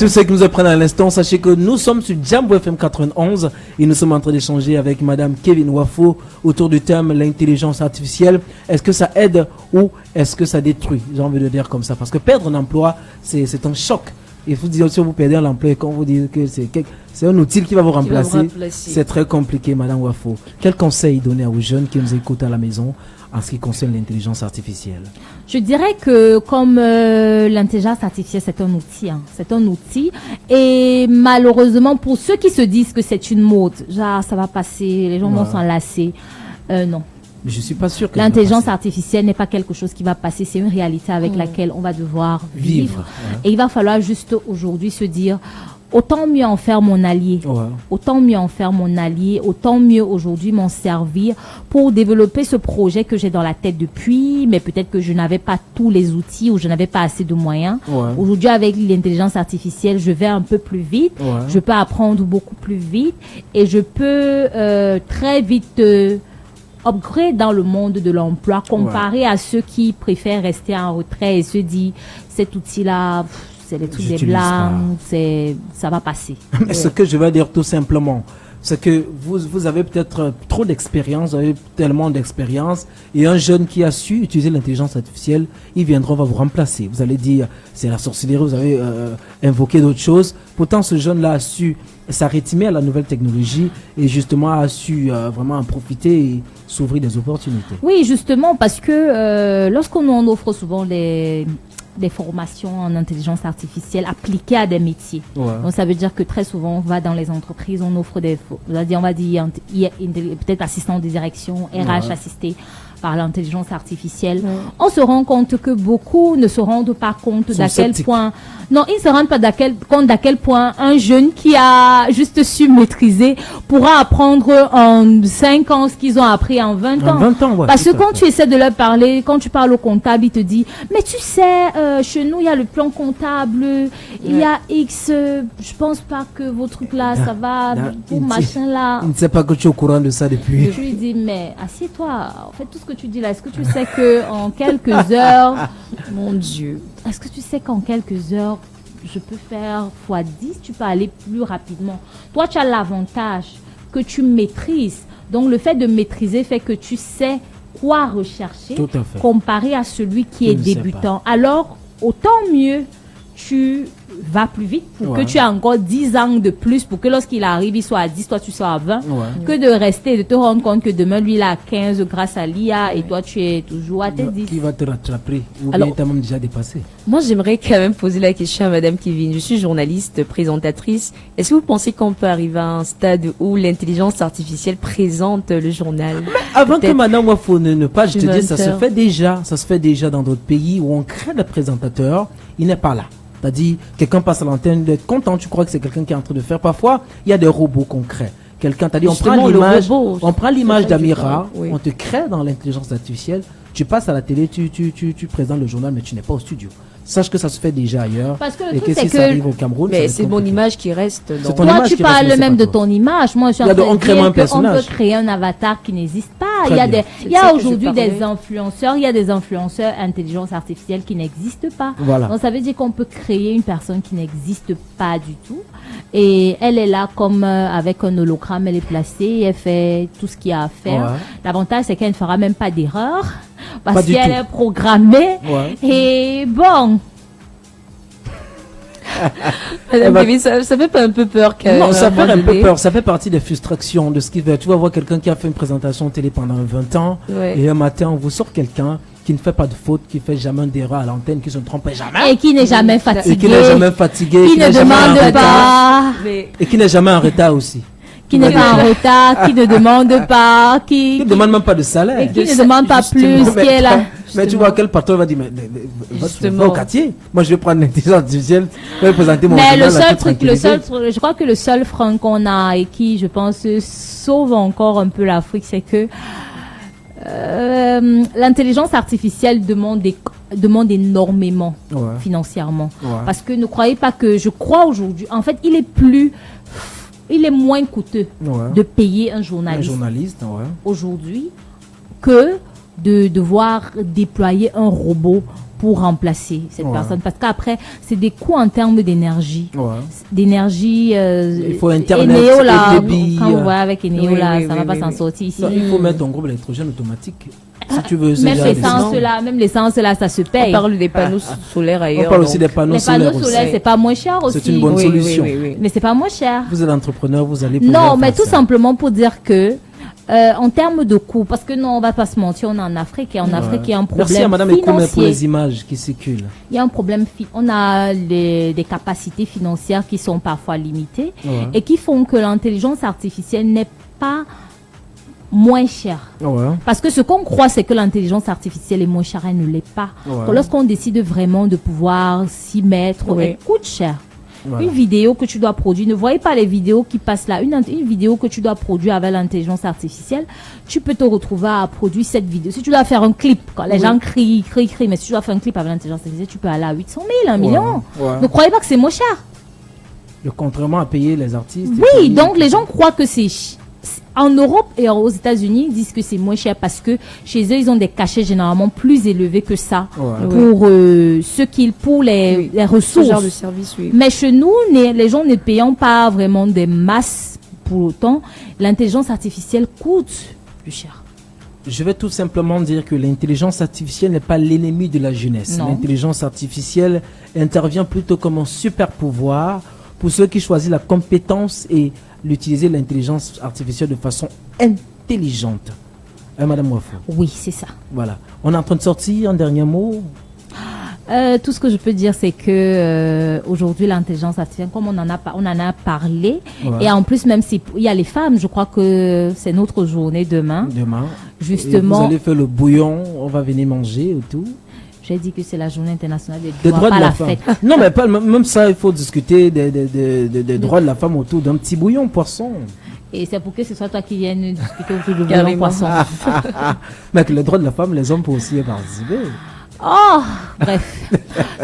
ceux qui nous apprennent à l'instant, sachez que nous sommes sur Jambo FM 91 et nous sommes en train d'échanger avec Madame Kevin Wafo autour du thème l'intelligence artificielle. Est-ce que ça aide ou est-ce que ça détruit? J'ai envie de dire comme ça. Parce que perdre un emploi, c'est un choc. Il faut dire si vous perdez l'emploi et quand vous dites que c'est un outil qui va vous remplacer, c'est très compliqué, Madame Wafo. Quel conseil donner aux jeunes qui nous écoutent à la maison en ce qui concerne l'intelligence artificielle? Je dirais que comme l'intelligence artificielle, c'est un outil. C'est un outil. Et malheureusement, pour ceux qui se disent que c'est une mode, genre ça va passer, les gens vont s'en lasser, non. Je suis pas sûr que l'intelligence artificielle n'est pas quelque chose qui va passer, c'est une réalité avec laquelle on va devoir vivre. Et il va falloir juste aujourd'hui se dire, autant mieux en faire mon allié. Autant mieux en faire mon allié, autant mieux aujourd'hui m'en servir pour développer ce projet que j'ai dans la tête depuis, mais peut-être que je n'avais pas tous les outils ou je n'avais pas assez de moyens. Aujourd'hui, avec l'intelligence artificielle, je vais un peu plus vite, je peux apprendre beaucoup plus vite et je peux très vite upgrade dans le monde de l'emploi comparé à ceux qui préfèrent rester en retrait et se dire cet outil-là, c'est les trucs des blancs, ça va passer. Mais ce que je vais dire tout simplement, c'est que vous avez peut-être trop d'expérience, vous avez tellement d'expérience, et un jeune qui a su utiliser l'intelligence artificielle, il viendra, va vous remplacer. Vous allez dire, c'est la sorcellerie, vous avez invoqué d'autres choses. Pourtant, ce jeune-là a su s'arrêter à la nouvelle technologie et justement a su vraiment en profiter et s'ouvrir des opportunités. Oui, justement, parce que lorsqu'on offre souvent des formations en intelligence artificielle appliquées à des métiers. Donc ça veut dire que très souvent on va dans les entreprises, on offre on va dire peut-être assistant de direction, RH assisté par l'intelligence artificielle. On se rend compte que beaucoup ne se rendent pas compte d'à quel point ils ne se rendent pas compte d'à quel point un jeune qui a juste su maîtriser pourra apprendre en 5 ans ce qu'ils ont appris en 20 ans. 20 ans, parce que quand tu essaies de leur parler, quand tu parles au comptable, il te dit mais tu sais, chez nous il y a le plan comptable, il y a X, je pense pas que vos trucs là ça va pour machin là. Il ne sait pas que tu es au courant de ça depuis. Je lui dis mais assieds-toi, en fait tout ce que tu dis là, est-ce que tu sais que en quelques heures, mon Dieu, est-ce que tu sais qu'en quelques heures je peux faire x10, tu peux aller plus rapidement. Toi, tu as l'avantage que tu maîtrises. Donc, le fait de maîtriser fait que tu sais quoi rechercher comparé à celui qui est débutant. Alors, autant mieux tu vas plus vite pour que tu aies encore 10 ans de plus pour que lorsqu'il arrive, il soit à 10, toi tu sois à 20, que de rester et de te rendre compte que demain, lui, il a 15 grâce à l'IA et toi, tu es toujours à tes 10. Qui va te rattraper ou bien t'as même déjà dépassé? Moi, j'aimerais quand même poser la question à Madame Kevin. Je suis journaliste, présentatrice. Est-ce que vous pensez qu'on peut arriver à un stade où l'intelligence artificielle présente le journal? Mais avant que Madame Wafo ne pas, je te dis, ça se fait déjà dans d'autres pays où on crée des présentateurs, il n'est pas là. C'est-à-dire, quelqu'un passe à l'antenne, d'être content, tu crois que c'est quelqu'un qui est en train de faire. Parfois, il y a des robots concrets. Quelqu'un t'a dit, on prend l'image d'Amira, on te crée dans l'intelligence artificielle, tu passes à la télé, tu présentes le journal, mais tu n'es pas au studio. Sache que ça se fait déjà ailleurs. Parce que le et truc, que si ça arrive au Cameroun, mais c'est mon image qui reste. Dans... Toi, tu parles même de ton image. Moi, je suis en train de dire qu'on peut créer un avatar qui n'existe pas. Il y a aujourd'hui des influenceurs, il y a des influenceurs intelligence artificielle qui n'existent pas. Voilà. Donc, ça veut dire qu'on peut créer une personne qui n'existe pas du tout. Et elle est là comme avec un hologramme, elle est placée, elle fait tout ce qu'il y a à faire. Ouais. L'avantage, c'est qu'elle ne fera même pas d'erreur parce qu'elle est programmée. Ouais. Et bon. Ça fait pas un peu peur Non, ça fait un peu peur. Ça fait partie des frustrations de ce qui fait. Tu vas voir quelqu'un qui a fait une présentation télé pendant 20 ans et un matin, on vous sort quelqu'un qui ne fait pas de faute, qui fait jamais d'erreur à l'antenne, qui se trompe jamais. Et qui n'est jamais fatigué. Et qui n'est jamais fatigué. Qui ne demande pas. Et qui n'est jamais en retard aussi. Qui n'est pas en retard, qui ne demande pas, qui ne demande même pas de salaire. Et qui ne demande pas plus qu'elle a. Mais tu vois, quel patron va dire, mais va au quartier. Moi, je vais prendre l'intelligence artificielle, je vais présenter mon mais le seul truc, je crois que le seul frein qu'on a et qui, je pense, sauve encore un peu l'Afrique, c'est que l'intelligence artificielle demande énormément financièrement. Ouais. Parce que ne croyez pas que, je crois aujourd'hui, en fait, il est moins coûteux de payer un journaliste aujourd'hui que de devoir déployer un robot pour remplacer cette personne. Parce qu'après, c'est des coûts en termes d'énergie. D'énergie, il faut Internet, Eneo, là, débit, quand on voit avec Eneo, là, ça va pas s'en sortir ici. Non, il faut mettre ton groupe électrogène automatique. Si tu veux, même l'essence là, ça se paye. On parle des panneaux solaires ailleurs. On parle aussi des panneaux solaires. Les panneaux solaires, c'est pas moins cher aussi. C'est une bonne solution. Mais c'est pas moins cher. Vous êtes entrepreneur, vous allez pouvoir mais tout simplement pour dire que en termes de coûts, parce que non, on va pas se mentir, on est en Afrique et en Afrique, il y a un problème financier. Merci à Madame Ekoumé pour les images qui circulent. Il y a un problème, on a des capacités financières qui sont parfois limitées et qui font que l'intelligence artificielle n'est pas moins chère. Parce que ce qu'on croit, c'est que l'intelligence artificielle est moins chère, elle ne l'est pas. Lorsqu'on décide vraiment de pouvoir s'y mettre, elle coûte cher. Une vidéo que tu dois produire, ne voyez pas les vidéos qui passent là. Une vidéo que tu dois produire avec l'intelligence artificielle, tu peux te retrouver à produire cette vidéo. Si tu dois faire un clip, quand les gens crient, mais si tu dois faire un clip avec l'intelligence artificielle, tu peux aller à 800 000, 1 million. Ne croyez pas que c'est moins cher. Contrairement à payer les artistes. Oui, donc les gens croient que c'est... En Europe et aux États-Unis, ils disent que c'est moins cher parce que chez eux, ils ont des cachets généralement plus élevés que ça pour pour les ressources. Ce genre de service, oui. Mais chez nous, les gens ne payant pas vraiment des masses pour autant, l'intelligence artificielle coûte plus cher. Je vais tout simplement dire que l'intelligence artificielle n'est pas l'ennemi de la jeunesse. L'intelligence artificielle intervient plutôt comme un super pouvoir pour ceux qui choisissent la compétence et l'utiliser l'intelligence artificielle de façon intelligente. Madame Wafo. Oui, c'est ça. Voilà. On est en train de sortir un dernier mot. Tout ce que je peux dire, c'est que aujourd'hui, l'intelligence artificielle, comme on en a parlé, et en plus, même s'il y a les femmes, je crois que c'est notre journée demain. Justement. Et vous allez faire le bouillon, on va venir manger et tout. J'ai dit que c'est la journée internationale des droits de la femme. Non, mais pas, même ça, il faut discuter des droits de la femme autour d'un petit bouillon poisson. Et c'est pour que ce soit toi qui viennes discuter autour du bouillon poisson. Mais que les droits de la femme, les hommes peuvent aussi y participer. Oh, bref.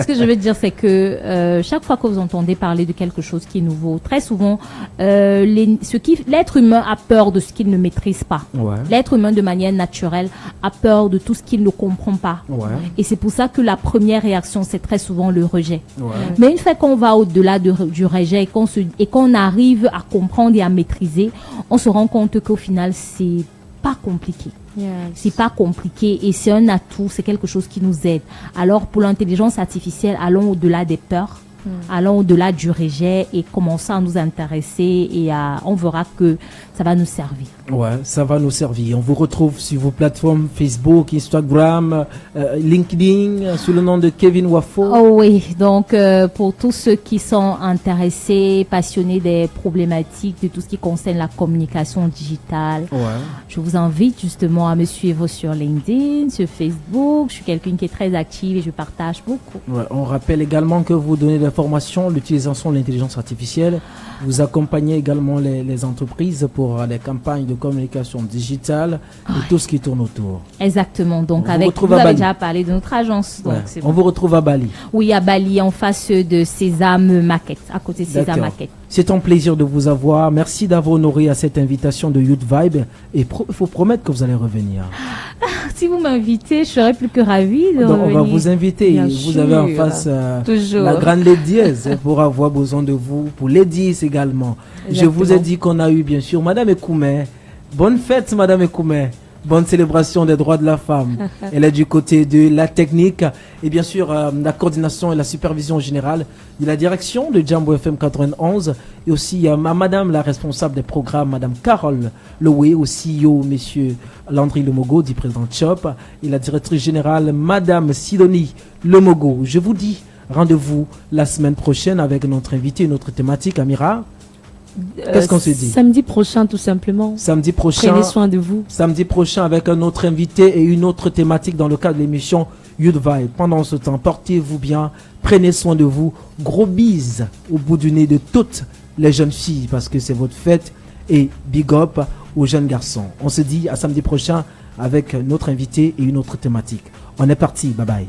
Ce que je veux dire, c'est que chaque fois que vous entendez parler de quelque chose qui est nouveau, très souvent, l'être humain a peur de ce qu'il ne maîtrise pas. L'être humain, de manière naturelle, a peur de tout ce qu'il ne comprend pas. Et c'est pour ça que la première réaction, c'est très souvent le rejet. Mais une fois qu'on va au-delà du rejet et qu'on arrive à comprendre et à maîtriser, on se rend compte qu'au final, c'est pas compliqué. C'est pas compliqué et c'est un atout, c'est quelque chose qui nous aide. Alors pour l'intelligence artificielle, allons au-delà des peurs, allons au-delà du rejet et commençons à nous intéresser et on verra que ça va nous servir. Ouais, ça va nous servir. On vous retrouve sur vos plateformes Facebook, Instagram, LinkedIn, sous le nom de Kevin Wafo. Oh oui, donc pour tous ceux qui sont intéressés, passionnés des problématiques, de tout ce qui concerne la communication digitale, je vous invite justement à me suivre sur LinkedIn, sur Facebook. Je suis quelqu'un qui est très active et je partage beaucoup. On rappelle également que vous donnez des formations, l'utilisation de l'intelligence artificielle. Vous accompagnez également les entreprises pour les campagnes de communication digitale et tout ce qui tourne autour. Exactement. Donc, vous avez déjà parlé de notre agence. Donc on vous retrouve à Bali. Oui, à Bali, en face de Sésame Market, à côté de Sésame Market. C'est un plaisir de vous avoir. Merci d'avoir honoré à cette invitation de Youth Vibe. Et il faut promettre que vous allez revenir. Si vous m'invitez, je serais plus que ravie de revenir. On va vous inviter. Bien vous avez en face la grande Ladies pour avoir besoin de vous, pour Ladies également. Exactement. Je vous ai dit qu'on a eu bien sûr Madame Ekoumé. Bonne fête Madame Ekoumé. Bonne célébration des droits de la femme. Elle est du côté de la technique et bien sûr la coordination et la supervision générale de la direction de Jambo FM 91 et aussi Madame la responsable des programmes, Madame Carole Loué, au CEO, Monsieur Landry Lemogo, dit président Chop, et la directrice générale, Madame Sidonie Lemogo. Je vous dis rendez-vous la semaine prochaine avec notre invité, notre thématique, Amira. Qu'est-ce qu'on s'est dit? Samedi prochain, tout simplement. Samedi prochain. Prenez soin de vous. Samedi prochain avec un autre invité et une autre thématique dans le cadre de l'émission Youth Vibe. Pendant ce temps, portez-vous bien, prenez soin de vous. Gros bises au bout du nez de toutes les jeunes filles parce que c'est votre fête et big up aux jeunes garçons. On se dit à samedi prochain avec notre invité et une autre thématique. On est parti. Bye bye.